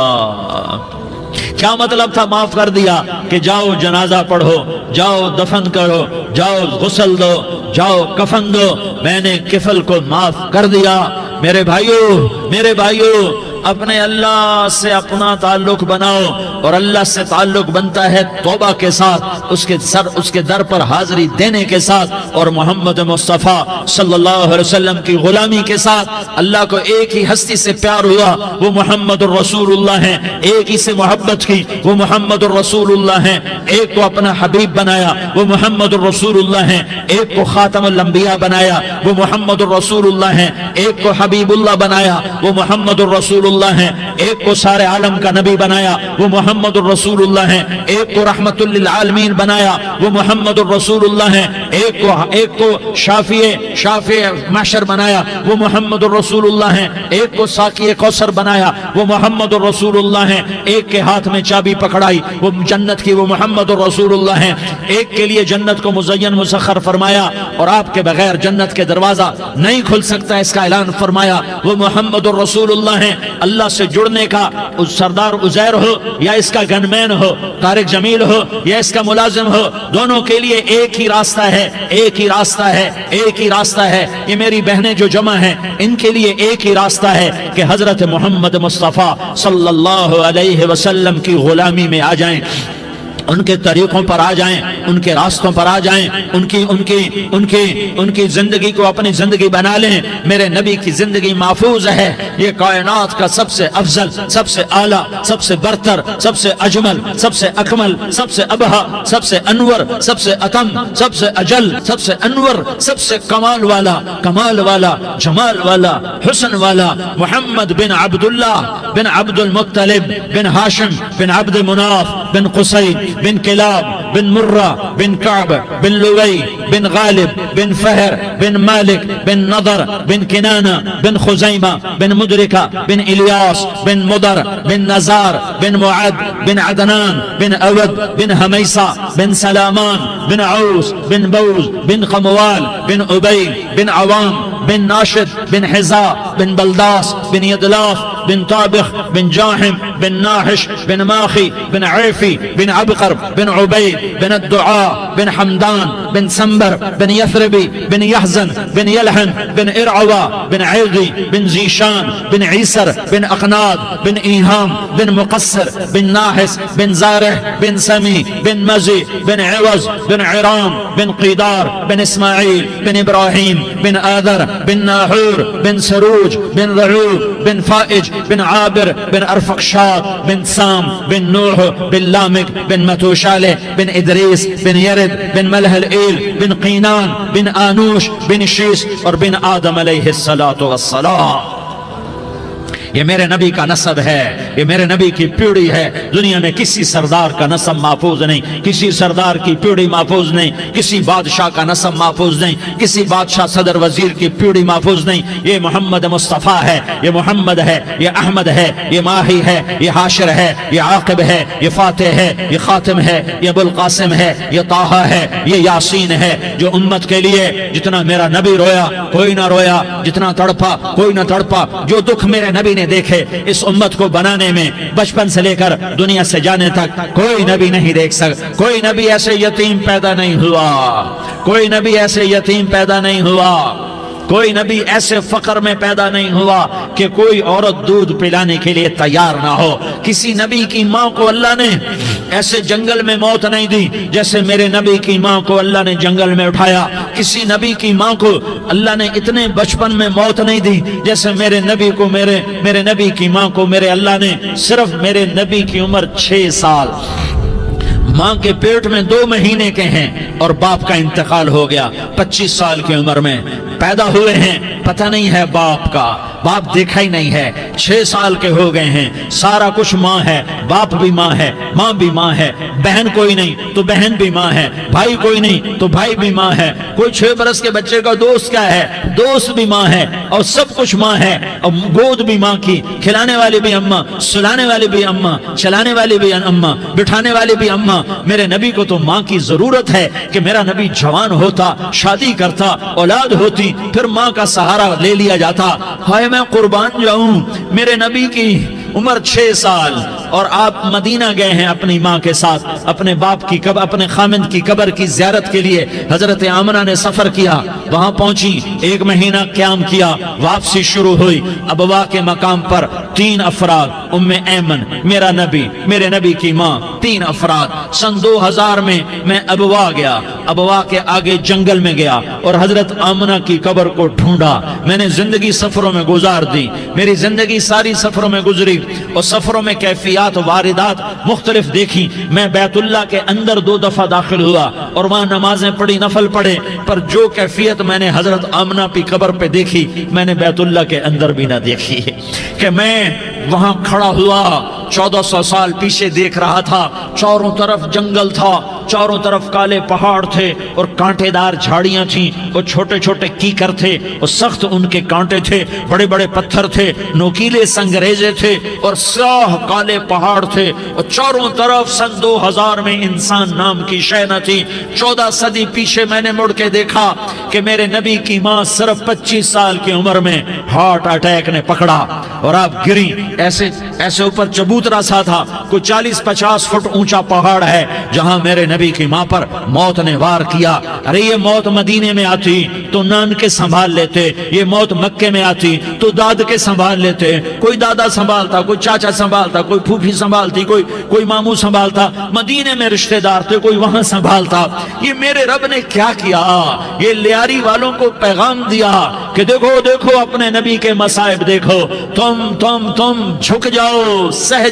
Speaker 2: کیا مطلب تھا معاف کر دیا؟ کہ جاؤ جنازہ پڑھو، جاؤ دفن کرو، جاؤ غسل دو، جاؤ کفن دو، میں نے کفل کو معاف کر دیا۔ میرے بھائیو اپنے اللہ سے اپنا تعلق بناؤ، اور اللہ سے تعلق بنتا ہے توبہ کے ساتھ، اس کے در پر حاضری دینے کے ساتھ، اور محمد مصطفیٰ صلی اللہ علیہ وسلم کی غلامی کے ساتھ۔ اللہ کو ایک ہی ہستی سے پیار ہوا، وہ محمد الرسول اللہ ہیں، ایک ہی سے محبت کی، وہ محمد الرسول اللہ ہیں، ایک کو اپنا حبیب بنایا، وہ محمد الرسول اللہ ہیں، ایک کو خاتم الانبیاء بنایا، وہ محمد الرسول اللہ ہیں، ایک کو حبیب اللہ بنایا، وہ محمد الرسول اللہ ہیں، ایک کو سارے عالم کا نبی بنایا، وہ محمد الرسول اللہ ہیں، ایک کو رحمت للعالمین بنایا، وہ محمد الرسول اللہ ہیں، ایک کو شافع محشر بنایا، وہ محمد الرسول اللہ ہیں، ایک کو ساقی کوثر بنایا، وہ محمد الرسول اللہ ہیں، ایک کے ہاتھ میں چابی پکڑائی وہ جنت کی، وہ محمد الرسول اللہ ہیں، ایک کے لیے جنت کو مزین مسخر فرمایا اور آپ کے بغیر جنت کے دروازہ نہیں کھل سکتا اس کا اعلان فرمایا، وہ محمد الرسول اللہ ہیں، اللہ سے جڑنے کا، سردار عزیر ہو یا اس کا گنمین ہو، طارق جمیل ہو یا اس کا ملازم ہو، دونوں کے لیے ایک ہی راستہ ہے، ایک ہی راستہ ہے، ایک ہی راستہ ہے۔ یہ میری بہنیں جو جمع ہیں ان کے لیے ایک ہی راستہ ہے کہ حضرت محمد مصطفیٰ صلی اللہ علیہ وسلم کی غلامی میں آ جائیں، ان کے طریقوں پر آ جائیں، ان کے راستوں پر آ جائیں، ان کی زندگی کو اپنی زندگی بنا لیں۔ میرے نبی کی زندگی محفوظ ہے۔ یہ کائنات کا سب سے افضل، سب سے اعلیٰ، سب سے برتر، سب سے اجمل، سب سے اکمل، سب سے ابہا، سب سے انور، سب سے اتم، سب سے اجل، سب سے انور، سب سے کمال والا، کمال والا، جمال والا، حسن والا محمد بن عبداللہ بن عبد المطلب بن ہاشم بن عبد مناف بن قصی بن کلاب بن مرہ بن کعب بن لوی بن غالب بن فہر بن مالک بن نضر بن کنانہ بن خزیمہ بن مدرکہ بن الیاس بن مدر بن نزار بن معد بن عدنان بن اود بن حمیسہ بن سلامان بن عوس بن بوز بن قموال بن عبید بن عوام بن ناشد بن حزا بن بلداس بن یدلاف بن طابخ بن جاحم بن ناحش بن ماخی بن عیفی بن عبقر بن عبید بن الدعاء بن حمدان بن سنبر بن یثربی بن یحزن بن یلحن بن ارعوا بن عیغی بن زیشان بن عیسر بن اقناد بن ایہام بن مقصر بن ناحس بن زارح بن سمی بن مزی بن عوض بن عرام بن قیدار بن اسماعیل بن ابراہیم بن آذر بن ناحور بن سروج بن رعوب بن فائج بن عابر بن ارفقشاد بن سام بن نوح بن لامک بن متوشالہ بن ادریس بن یرد بن ملح الایل بن قینان بن آنوش بن شیس اور بن آدم علیہ السلام۔ یہ میرے نبی کا نسب ہے، یہ میرے نبی کی پیڑھی ہے۔ دنیا میں کسی سردار کا نسب محفوظ نہیں، کسی سردار کی پیڑھی محفوظ نہیں، کسی بادشاہ کا نسب محفوظ نہیں، کسی بادشاہ صدر وزیر کی پیڑھی محفوظ نہیں۔ یہ محمد مصطفیٰ ہے، یہ محمد ہے، یہ احمد ہے، یہ ماہی ہے، یہ حاشر ہے، یہ عاقب ہے، یہ فاتح ہے، یہ خاتم ہے، یہ ابو القاسم ہے، یہ طٰہٰ ہے، یہ یاسین ہے۔ جو امت کے لیے جتنا میرا نبی رویا کوئی نہ رویا، جتنا تڑپا کوئی نہ تڑپا، جو دکھ میرے نبی نے دیکھے اس امت کو بنانے میں، بچپن سے لے کر دنیا سے جانے تک کوئی نبی نہیں دیکھ سکتا۔ کوئی نبی ایسے یتیم پیدا نہیں ہوا، کوئی نبی ایسے یتیم پیدا نہیں ہوا، کوئی نبی ایسے فقر میں پیدا نہیں ہوا کہ کوئی عورت دودھ پلانے کے لیے تیار نہ ہو۔ کسی نبی کی ماں کو اللہ نے ایسے جنگل میں موت نہیں دی جیسے میرے نبی کی ماں کو اللہ نے جنگل میں اٹھایا۔ کسی نبی کی ماں کو اللہ نے اتنے بچپن میں موت نہیں دی جیسے میرے نبی کو، میرے نبی کی ماں کو میرے اللہ نے صرف میرے نبی کی عمر 6 سال، ماں کے پیٹ میں 2 مہینے کے ہیں اور باپ کا انتقال ہو گیا 25 سال کی عمر میں پیدا ہوئے ہیں، پتہ نہیں ہے باپ کا، باپ دیکھا ہی نہیں ہے، 6 سال کے ہو گئے ہیں، سارا کچھ ماں ہے، باپ بھی ماں ہے، ماں بھی ماں ہے، بہن کوئی نہیں تو بہن بھی ماں ہے، بھائی کوئی نہیں تو بھائی بھی ماں ہے، کوئی 6 برس کے بچے کا دوست کیا ہے، دوست بھی ماں ہے، اور سب کچھ ماں ہے، اور گود بھی ماں کی، کھلانے والی بھی اماں، سلانے والی بھی اماں، چلانے والی بھی اماں، بٹھانے والی بھی اماں۔ میرے نبی کو تو ماں کی ضرورت ہے کہ میرا نبی جوان ہوتا، شادی کرتا، اولاد ہوتی، پھر ماں کا سہارا لے لیا جاتا۔ ہائے میں قربان جاؤں، میرے نبی کی عمر 6 سال اور آپ مدینہ گئے ہیں اپنی ماں کے ساتھ، اپنے باپ کی قبر، اپنے خامند کی قبر کی زیارت کے لیے حضرت آمنہ نے سفر کیا، وہاں پہنچی، 1 مہینہ قیام کیا، واپسی شروع ہوئی۔ ابوا کے مقام پر 3 افراد، ام ایمن، میرا نبی، میرے نبی کی ماں، 3 افراد۔ سن 2000 میں ابوا گیا، ابوا کے آگے جنگل میں گیا اور حضرت آمنہ کی قبر کو ڈھونڈا۔ میں نے زندگی سفروں میں گزار دی، میری زندگی ساری سفروں میں گزری اور سفروں میں کیفیات واردات مختلف دیکھی۔ میں بیت اللہ کے اندر 2 دفعہ داخل ہوا اور وہاں نمازیں پڑھی، نفل پڑھے، پر جو کیفیت میں نے حضرت آمنہ کی قبر پہ دیکھی میں نے بیت اللہ کے اندر بھی نہ دیکھی، کہ میں وہاں کھڑا ہوا 1400 سال پیچھے دیکھ رہا تھا، چاروں طرف جنگل تھا، چاروں طرف کالے پہاڑ تھے اور کانٹے دار جھاڑیاں تھیں، اور چھوٹے چھوٹے کیکر تھے اور سخت ان کے کانٹے تھے، بڑے بڑے پتھر تھے، نوکیلے سنگریزے تھے اور سیاہ کالے پہاڑ تھے، اور چاروں طرف سن 2000 میں انسان نام کی شے نہ تھی۔ 14 صدی پیچھے میں نے مڑ کے دیکھا کہ میرے نبی کی ماں صرف 25 سال کی عمر میں ہارٹ اٹیک نے پکڑا اور آپ گری، ایسے ایسے اوپر چبوترا سا تھا، کوئی 40-50 فٹ اونچا پہاڑ ہے جہاں میرے نبی کی ماں پر موت نے وار کیا۔ ارے یہ موت مدینے میں آتی تو نان کے سنبھال لیتے، یہ موت مکے میں آتی تو داد کے سنبھال لیتے، کوئی دادا سنبھالتا، کوئی چاچا سنبھالتا، کوئی پھوپھی سنبھالتی، کوئی ماموں سنبھالتا، مدینے میں رشتہ دار تھے کوئی وہاں سنبھالتا۔ یہ میرے رب نے کیا کیا؟ یہ لیاری والوں کو پیغام دیا کہ دیکھو دیکھو اپنے نبی کے مصائب دیکھو، تم جھک جاؤ، سہ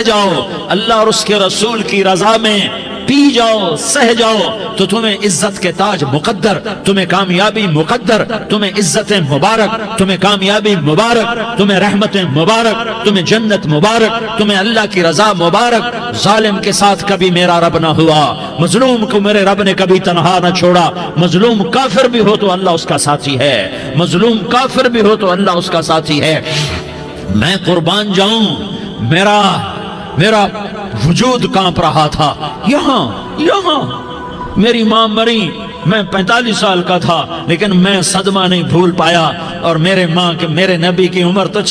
Speaker 2: جاؤ اللہ اور اس کے رسول کی رضا میں پی جاؤ، سہ جاؤ تو تمہیں عزت کے تاج مقدر، تمہیں کامیابی مقدر، تمہیں عزت مبارک، تمہیں کامیابی مبارک، تمہیں رحمت مبارک، تمہیں جنت مبارک، تمہیں اللہ کی رضا مبارک۔ ظالم کے ساتھ کبھی میرا رب نہ ہوا، مظلوم کو میرے رب نے کبھی تنہا نہ چھوڑا۔ مظلوم کافر بھی ہو تو اللہ اس کا ساتھی ہے، مظلوم کافر بھی ہو تو اللہ اس کا ساتھی ہے۔ میں قربان جاؤں، میرا وجود کانپ رہا تھا۔ یہاں میری ماں مری، میں 45 سال کا تھا، لیکن میں صدمہ نہیں بھول پایا، اور میرے نبی کی عمر تو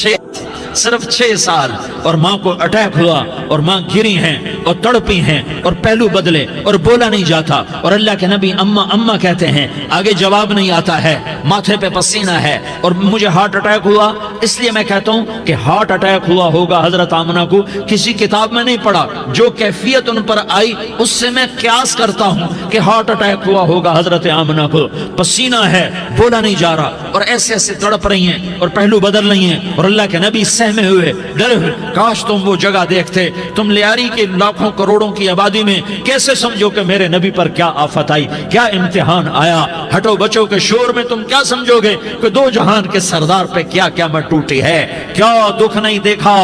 Speaker 2: صرف 6 سال، اور ماں کو اٹیک ہوا اور ماں گری ہیں اور تڑپی ہیں اور پہلو بدلے اور بولا نہیں جاتا، اور اللہ کے نبی اماں کہتے ہیں، آگے جواب نہیں آتا ہے، ماتھے پہ پسینہ ہے، اور مجھے ہارٹ اٹیک ہوا۔ اس لیے میں کہتا ہوں کہ ہارٹ اٹیک ہوا ہوگا حضرت آمنہ کو، کسی کتاب میں نہیں پڑھا، جو کیفیت ان پر آئی اس سے میں قیاس کرتا ہوں کہ ہارٹ اٹیک ہوا ہوگا حضرت آمنہ کو۔ پسینہ ہے، بولا نہیں جا رہا، اور ایسے ایسے تڑپ رہی ہیں اور پہلو بدل رہی ہیں، اور اللہ کے نبی سہمے ہوئے، ڈرے ہوئے۔ کاش تم وہ جگہ دیکھتے، تم لیاری کے لاکھوں کروڑوں کی آبادی میں کیسے سمجھو کہ میرے نبی پر کیا آفت آئی، کیا امتحان آیا۔ ہٹو بچوں کے شور میں تم کیا سمجھو گے کہ 2 جہان کے سردار پہ کیا قیامت ٹوٹی ہے۔ کیا دکھ نہیں دیکھا،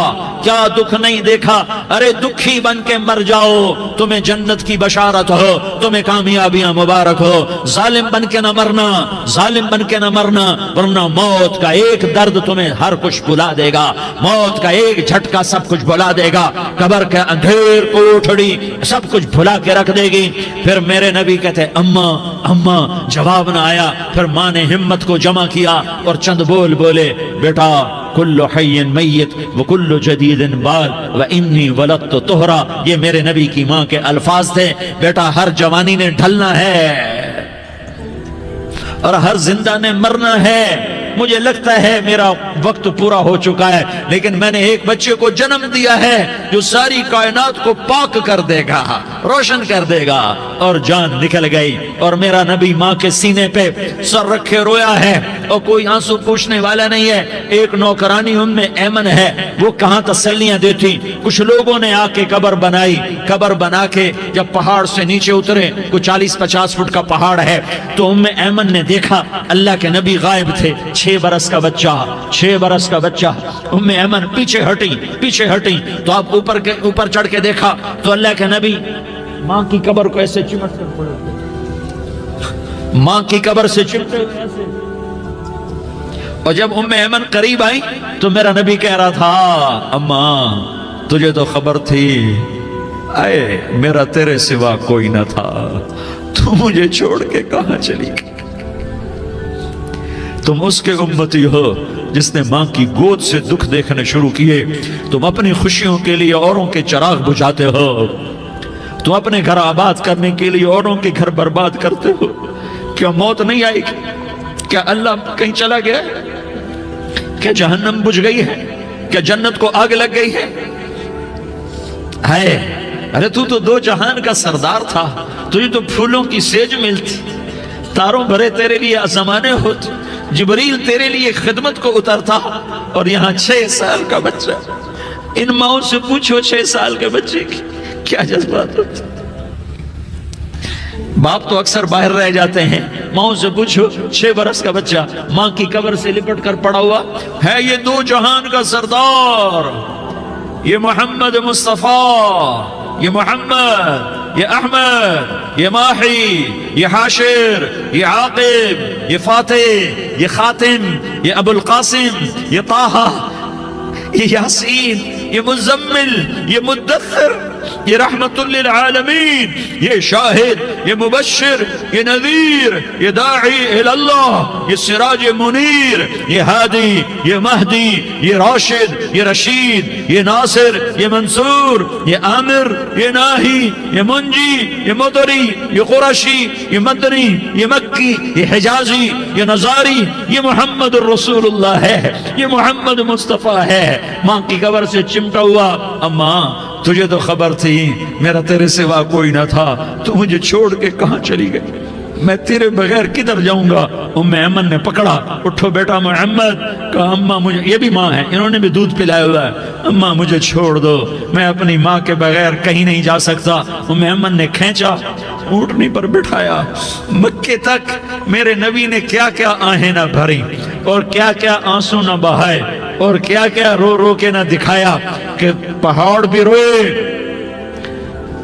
Speaker 2: کیا دکھ نہیں دیکھا۔ ارے دکھی بن کے مر جاؤ، تمہیں جنت کی بشارت ہو، تمہیں کامیابیاں مبارک ہو۔ ظالم بن کے نہ مرنا، ظالم بن کے نہ مرنا، ورنہ موت کا ایک درد تمہیں ہر کچھ بلا دے گا، موت کا ایک جھٹکا سب کچھ بھلا دے گا، قبر کے اندھیر کوٹھڑی سب کچھ بھلا کے رکھ دے گی۔ پھر میرے نبی کہتے اماں، جواب نہ آیا۔ پھر ماں نے ہمت کو جمع کیا اور چند بول بولے، بیٹا کل حی میت وکل جدید بال وانی ولدت طہرا۔ یہ میرے نبی کی ماں کے الفاظ تھے، بیٹا ہر جوانی نے ڈھلنا ہے اور ہر زندہ نے مرنا ہے۔ مجھے لگتا ہے میرا وقت پورا ہو چکا ہے، لیکن میں نے ایک بچے کو جنم دیا ہے جو ساری کائنات کو پاک کر دے گا، روشن کر دے گا۔ اور جان نکل گئی، اور میرا نبی ماں کے سینے پہ سر رکھے رویا ہے، اور کوئی آنسو پوچھنے والا نہیں ہے۔ ایک نوکرانی ایمن ہے، وہ کہاں تسلیاں دیتی۔ کچھ لوگوں نے آ کے قبر بنائی، قبر بنا کے جب پہاڑ سے نیچے اترے، کوئی 40-50 فٹ کا پہاڑ ہے، تو ایمن نے دیکھا اللہ کے نبی غائب تھے۔ 6 برس کا بچہ، ایمن پیچھے ہٹی تو آپ اوپر چڑھ کے دیکھا تو اللہ کے نبی ماں کی قبر کو ایسے چمٹ کر پڑے، ماں کی قبر سے چمٹے ہوئے ایسے۔ اور جب ایمن قریب آئی تو میرا نبی کہہ رہا تھا، اماں تجھے تو خبر تھی، اے میرا تیرے سوا کوئی نہ تھا، تو مجھے چھوڑ کے کہاں چلی گئی۔ تم اس کے امتی ہو جس نے ماں کی گود سے دکھ دیکھنے شروع کیے۔ تم اپنی خوشیوں کے لیے اوروں کے چراغ بجھاتے ہو، تم اپنے گھر آباد کرنے کے لیے اوروں کے گھر برباد کرتے ہو۔ کیا موت نہیں آئی؟ کیا اللہ کہیں چلا گیا؟ کیا جہنم بجھ گئی ہے؟ کیا جنت کو آگ لگ گئی ہے؟ ارے تو 2 جہان کا سردار تھا، تجھے تو پھولوں کی سیج ملتی، تاروں بھرے تیرے لیے زمانے ہوتے، جبریل تیرے لیے خدمت کو اترتا، اور یہاں 6 سال کا بچہ۔ ان ماؤں سے پوچھو 6 سال کے بچے کی کیا جذبات ہوتے۔ باپ تو اکثر باہر رہ جاتے ہیں، ماؤں سے پوچھو 6 برس کا بچہ ماں کی قبر سے لپٹ کر پڑا ہوا ہے۔ یہ 2 جہان کا سردار، یہ محمد مصطفیٰ، یہ محمد یہ احمد، یہ ماہی، یہ حاشر، یہ عاقب، یہ فاتح، یہ خاتم، یہ ابو القاسم، یہ طہ، یہ یاسین، یہ مزمل، یہ مدثر، یہ رحمت للعالمین، یہ شاہد، یہ مبشر، یہ نذیر، یہ داعی اللہ، یہ سراج منیر، یہ ہادی، یہ مہدی، یہ راشد، یہ رشید، یہ ناصر، یہ منصور، یہ عامر، یہ ناہی، یہ منجی، یہ مدری، یہ قرشی، یہ مدنی، یہ مکی، یہ حجازی، یہ نظاری، یہ محمد الرسول اللہ ہے، یہ محمد مصطفیٰ ہے۔ ماں کی قبر سے چمٹا ہوا، اماں تجھے تو خبر تھی میرا تیرے سوا کوئی نہ تھا، تو مجھے چھوڑ کے کہاں چلی گئی، میں تیرے بغیر کدھر جاؤں گا؟ ام ایمن نے پکڑا، اٹھو بیٹا محمد، کہا اماں مجھے، یہ بھی ماں ہے، انہوں نے بھی دودھ پلایا ہوا ہے، اماں مجھے چھوڑ دو، میں اپنی ماں کے بغیر کہیں نہیں جا سکتا۔ ام ایمن نے کھینچا، اونٹنی پر بٹھایا، مکے تک میرے نبی نے کیا کیا آہیں نہ بھری اور کیا کیا آنسو نہ بہائے اور کیا کیا رو رو کے نہ دکھایا کہ پہاڑ بھی روئے،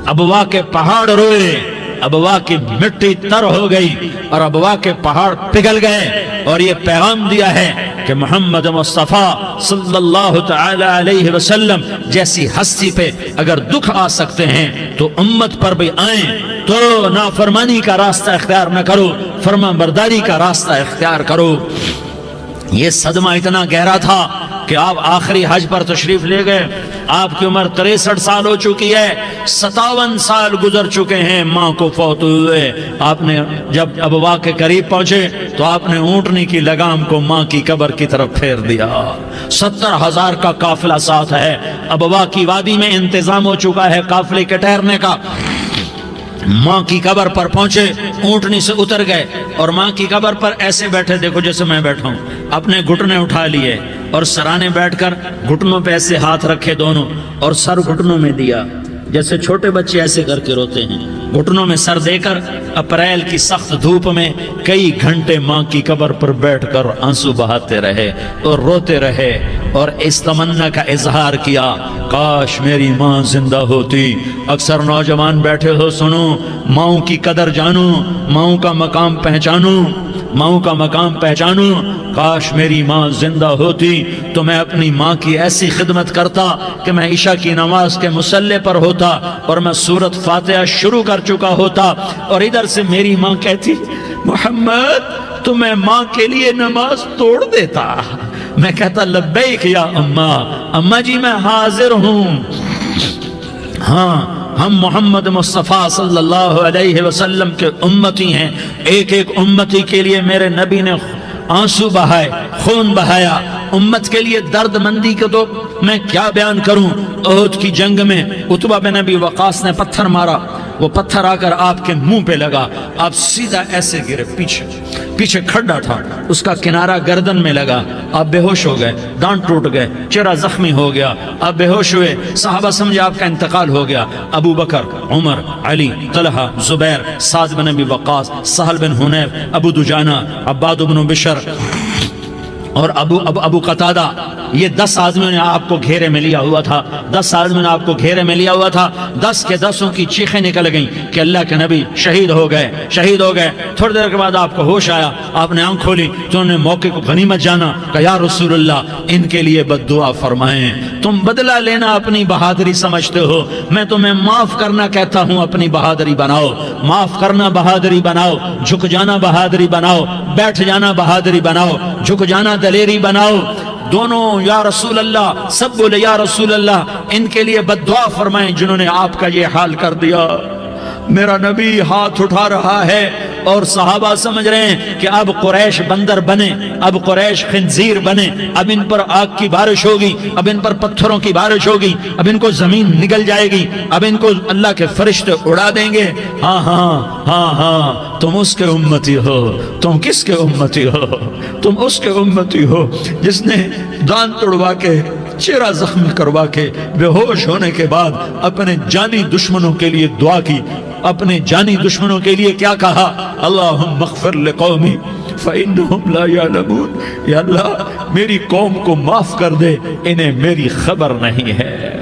Speaker 2: ابوا کے پہاڑ روئے، ابوا کی مٹی تر ہو گئی اور ابوا کے پہاڑ پگھل گئے، اور یہ پیغام دیا ہے کہ محمد مصطفیٰ صلی اللہ تعالی علیہ وسلم جیسی ہستی پہ اگر دکھ آ سکتے ہیں تو امت پر بھی آئیں، تو نافرمانی کا راستہ اختیار نہ کرو، فرما برداری کا راستہ اختیار کرو۔ یہ صدمہ اتنا گہرا تھا کہ آپ آخری حج پر تشریف لے گئے، آپ کی عمر 63 سال ہو چکی ہے، 57 سال گزر چکے ہیں ماں کو فوت ہوئے۔ آپ نے جب ابوا کے قریب پہنچے تو آپ نے اونٹنی کی لگام کو ماں کی قبر کی طرف پھیر دیا۔ 70,000 کا قافلہ ساتھ ہے، ابوا کی وادی میں انتظام ہو چکا ہے قافلے کے ٹھہرنے کا۔ ماں کی قبر پر پہنچے، اونٹنی سے اتر گئے اور ماں کی قبر پر ایسے بیٹھے، دیکھو جیسے میں بیٹھا ہوں، اپنے گھٹنے اٹھا لیے اور سرانے بیٹھ کر گھٹنوں پہ ایسے ہاتھ رکھے دونوں اور سر گھٹنوں میں دیا، جیسے چھوٹے بچے ایسے کر کے روتے ہیں، گھٹنوں میں سر دے کر اپریل کی سخت دھوپ میں کئی گھنٹے ماں کی قبر پر بیٹھ کر آنسو بہاتے رہے اور روتے رہے اور اس تمنا کا اظہار کیا، کاش میری ماں زندہ ہوتی۔ اکثر نوجوان بیٹھے ہو، سنو، ماؤں کی قدر جانو، ماؤں کا مقام پہچانو، ماؤں کا مقام پہچانو۔ کاش میری ماں زندہ ہوتی تو میں اپنی ماں کی ایسی خدمت کرتا کہ میں عشاء کی نماز کے مصلی پر ہوتا اور میں سورۃ فاتحہ شروع کر چکا ہوتا، اور ادھر سے میری ماں کہتی محمد تو میں ماں کے لیے نماز توڑ دیتا، میں کہتا لبیک یا اماں، اماں جی میں حاضر ہوں۔ ہاں، ہم محمد مصطفیٰ صلی اللہ علیہ وسلم کے امتی ہیں، ایک ایک امتی کے لیے میرے نبی نے آنسو بہائے، خون بہایا، امت کے لیے درد مندی کو تو میں کیا بیان کروں۔ احد کی جنگ میں عتبہ بن ابی وقاص نے پتھر مارا، وہ پتھر آ کر آپ کے منہ پہ لگا، آپ سیدھا ایسے گرے، پیچھے کھڈا تھا، اس کا کنارہ گردن میں لگا، آپ بے ہوش ہو گئے، دانت ٹوٹ گئے، چہرہ زخمی ہو گیا، آپ بے ہوش ہوئے، صحابہ سمجھے آپ کا انتقال ہو گیا۔ ابو بکر، عمر، علی، طلحہ، زبیر، سعد بن ابی وقاص، سہل بن حنیف، ابو دجانہ، عباد بن بشر اور ابو قتادہ، یہ 10 آدمیوں نے آپ کو گھیرے میں لیا ہوا تھا، 10 آدمیوں نے آپ کو گھیرے میں لیا ہوا تھا، 10 کے 10 کی چیخیں نکل گئیں کہ اللہ کے نبی شہید ہو گئے، شہید ہو گئے۔ تھوڑی دیر کے بعد آپ کو ہوش آیا، آپ نے آنکھ کھولی تو انہوں نے موقع کو غنیمت جانا کہ یا رسول اللہ ان کے لیے بد دعا فرمائیں، تم بدلہ لینا اپنی بہادری سمجھتے ہو، میں تمہیں معاف کرنا کہتا ہوں، اپنی بہادری بناؤ، معاف کرنا بہادری بناؤ، جھک جانا بہادری بناؤ، بیٹھ جانا بہادری بناؤ، جھک جانا دلیری بناؤ۔ دونوں یا رسول اللہ، سب بولے یا رسول اللہ، ان کے لیے بد دعا فرمائیں جنہوں نے آپ کا یہ حال کر دیا۔ میرا نبی ہاتھ اٹھا رہا ہے اور صحابہ سمجھ رہے ہیں کہ اب قریش بندر بنے، اب قریش خنزیر بنے، اب ان پر آگ کی بارش ہوگی، اب ان پر پتھروں کی بارش ہوگی، اب ان کو زمین نگل جائے گی، اب ان کو اللہ کے فرشتے اڑا دیں گے۔ ہاں ہاں ہاں ہاں، تم اس کے امتی ہو، تم کس کے امتی ہو؟ تم اس کے امتی ہو جس نے دانت توڑوا کے، چہرہ زخمی کروا کے، بے ہوش ہونے کے بعد اپنے جانی دشمنوں کے لیے دعا کی، اپنے جانی دشمنوں کے لیے کیا کہا؟ اللہم اغفر لقومی فإنہم لا یعلمون، یا اللہ میری قوم کو معاف کر دے، انہیں میری خبر نہیں ہے۔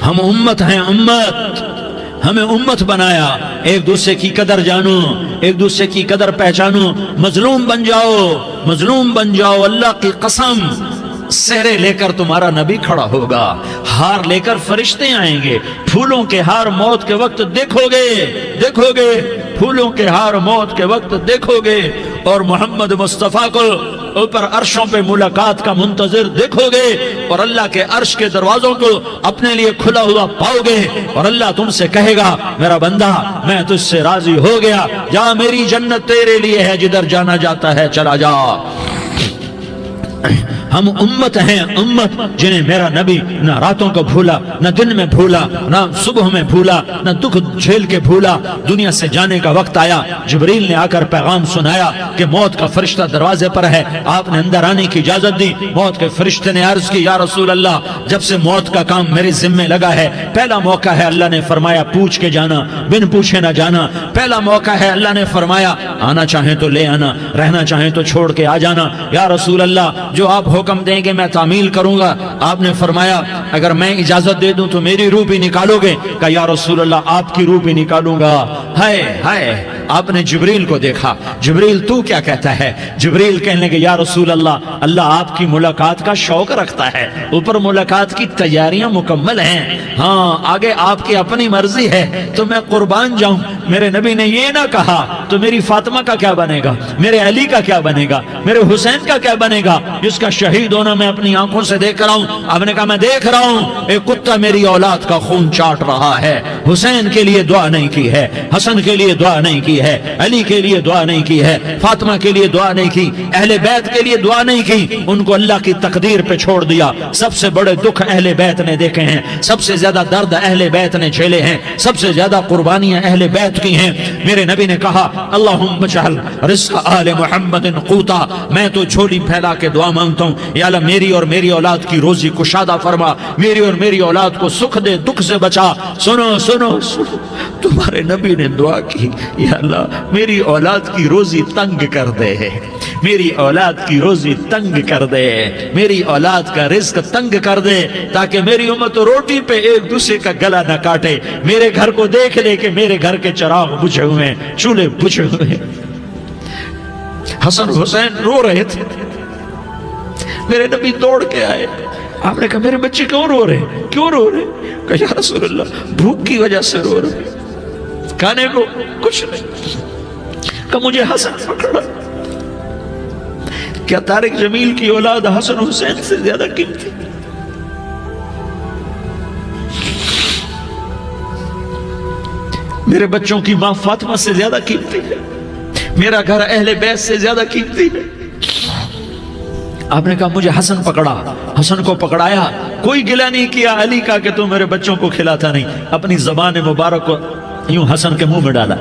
Speaker 2: ہم امت ہیں، امت ہمیں امت بنایا، ایک دوسرے کی قدر جانو، ایک دوسرے کی قدر پہچانو، مظلوم بن جاؤ، مظلوم بن جاؤ، اللہ کی قسم سہرے لے کر تمہارا نبی کھڑا ہوگا، ہار لے کر فرشتے آئیں گے، پھولوں کے ہار موت کے وقت دیکھو گے، دیکھو گے، پھولوں کے ہار موت کے وقت دیکھو گے، اور محمد مصطفیٰ کو اوپر عرشوں پہ ملاقات کا منتظر دیکھو گے، اور اللہ کے عرش کے دروازوں کو اپنے لیے کھلا ہوا پاؤ گے، اور اللہ تم سے کہے گا میرا بندہ میں تجھ سے راضی ہو گیا، جا میری جنت تیرے لیے ہے، جدھر جانا جاتا ہے چلا جا۔ ہم امت ہیں، امت جنہیں میرا نبی نہ راتوں کو بھولا، نہ دن میں بھولا، نہ صبح میں بھولا، نہ دکھ جھیل کے بھولا۔ دنیا سے جانے کا وقت آیا، جبریل نے آ کر پیغام سنایا کہ موت کا فرشتہ دروازے پر ہے، آپ نے اندر آنے کی اجازت دی۔ موت کے فرشتے نے عرض کی یا رسول اللہ جب سے موت کا کام میرے ذمے لگا ہے، پہلا موقع ہے اللہ نے فرمایا پوچھ کے جانا، بن پوچھے نہ جانا، پہلا موقع ہے اللہ نے فرمایا آنا چاہیں تو لے آنا، رہنا چاہیں تو چھوڑ کے آ جانا۔ یا رسول اللہ جو آپ حکم دیں گے میں تعمیل کروں گا۔ آپ نے فرمایا اگر میں اجازت دے دوں تو میری روح بھی نکالو گے؟ کہا یا رسول اللہ آپ کی روح بھی نکالوں گا۔ ہائے ہائے، آپ نے جبریل کو دیکھا، جبریل تو کیا کہتا ہے؟ جبریل کہنے لگے یا رسول اللہ اللہ آپ کی ملاقات کا شوق رکھتا ہے، اوپر ملاقات کی تیاریاں مکمل ہیں، ہاں آگے آپ کی اپنی مرضی ہے تو میں قربان جاؤں۔ میرے نبی نے یہ نہ کہا تو میری فاطمہ کا کیا بنے گا، میرے علی کا کیا بنے گا، میرے حسین کا کیا بنے گا جس کا شہید ہونا میں اپنی آنکھوں سے دیکھ رہا ہوں۔ آپ نے کہا میں دیکھ رہا ہوں ایک کتا میری اولاد کا خون چاٹ رہا ہے، حسین کے لیے دعا نہیں کی ہے، حسن کے لیے دعا نہیں کی ہے، علی کے لیے دعا نہیں کی ہے، فاطمہ کے لیے دعا نہیں کی، اہل بیت کے لیے دعا نہیں کی، ان کو اللہ کی تقدیر پہ چھوڑ دیا۔ سب سے بڑے دکھ اہل بیت نے دیکھے ہیں، سب سے زیادہ درد اہل بیت نے جھیلے ہیں، سب سے زیادہ قربانیاں اہل بیت کی ہیں۔ میرے نبی نے کہا اللہم اجعل رزق آل محمد قوتا، میں تو جھولی پھیلا کے دعا مانگتا ہوں یا اللہ میری اور میری اولاد کی روزی کشادہ فرما، میری اور میری اولاد کو سکھ دے، دکھ سے بچا۔ سنو سنو سنو، تمہارے نبی نے دعا کی یا اللہ میری اولاد کی روزی تنگ کر دے، میری اولاد کی روزی تنگ کر دے، میری اولاد کا رزق تنگ کر دے تاکہ میری امت روٹی پہ ایک دوسرے کا گلا نہ کاٹے، میرے گھر کو دیکھ لے کہ میرے گھر کے چراغ بجھے ہوئے ہیں، چولہے بجھے ہوئے ہیں۔ حسن حسین رو رہے تھے، میرے نبی دوڑ کے آئے، آپ نے کہا میرے بچے کیوں رو رہے ہیں، کیوں رو رہے ہیں؟ کہا یا رسول اللہ بھوک کی وجہ سے رو رہے ہیں، کھانے کو کچھ نہیں۔ کہ مجھے حسن پکڑا، کیا طارق جمیل کی اولاد حسن حسین سے زیادہ قیمتی؟ میرے بچوں کی ماں فاطمہ سے زیادہ قیمتی ہے، میرا گھر اہل بیت سے زیادہ قیمتی ہے۔ آپ نے کہا مجھے حسن پکڑا، حسن کو پکڑایا، کوئی گلہ نہیں کیا علی کا کہ تو میرے بچوں کو کھلاتا نہیں، اپنی زبان مبارک کو یوں حسن کے منہ میں ڈالا،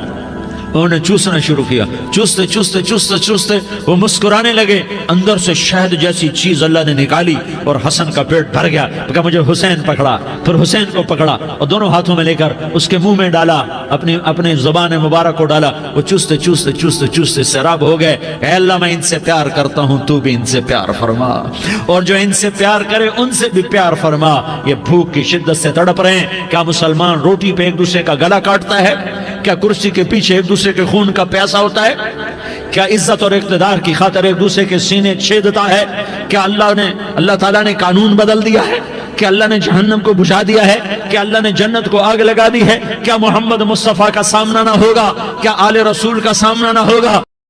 Speaker 2: انہوں نے چوسنا شروع کیا، چوستے چوستے چوستے چوستے وہ مسکرانے لگے، اندر سے شہد جیسی چیز اللہ نے نکالی اور حسن کا پیٹ بھر گیا۔ کہا مجھے حسین پکڑا، پھر حسین کو پکڑا اور دونوں ہاتھوں میں لے کر اس کے منہ میں ڈالا، اپنی زبان مبارک کو ڈالا، وہ چوستے چوستے چوستے چوستے سیراب ہو گئے۔ اے اللہ میں ان سے پیار کرتا ہوں، تو بھی ان سے پیار فرما، اور جو ان سے پیار کرے ان سے بھی پیار فرما۔ یہ بھوک کی شدت سے تڑپ رہے ہیں، کیا مسلمان روٹی پہ ایک دوسرے کا گلا کاٹتا ہے؟ کیا کرسی کے پیچھے ایک دوسرے کے خون کا پیاسا ہوتا ہے؟ کیا عزت اور اقتدار کی خاطر ایک دوسرے کے سینے چھیدتا ہے؟ کیا اللہ تعالیٰ نے قانون بدل دیا ہے؟ کیا اللہ نے جہنم کو بجھا دیا ہے؟ کیا اللہ نے جنت کو آگ لگا دی ہے؟ کیا محمد مصطفیٰ کا سامنا نہ ہوگا؟ کیا آل رسول کا سامنا نہ ہوگا؟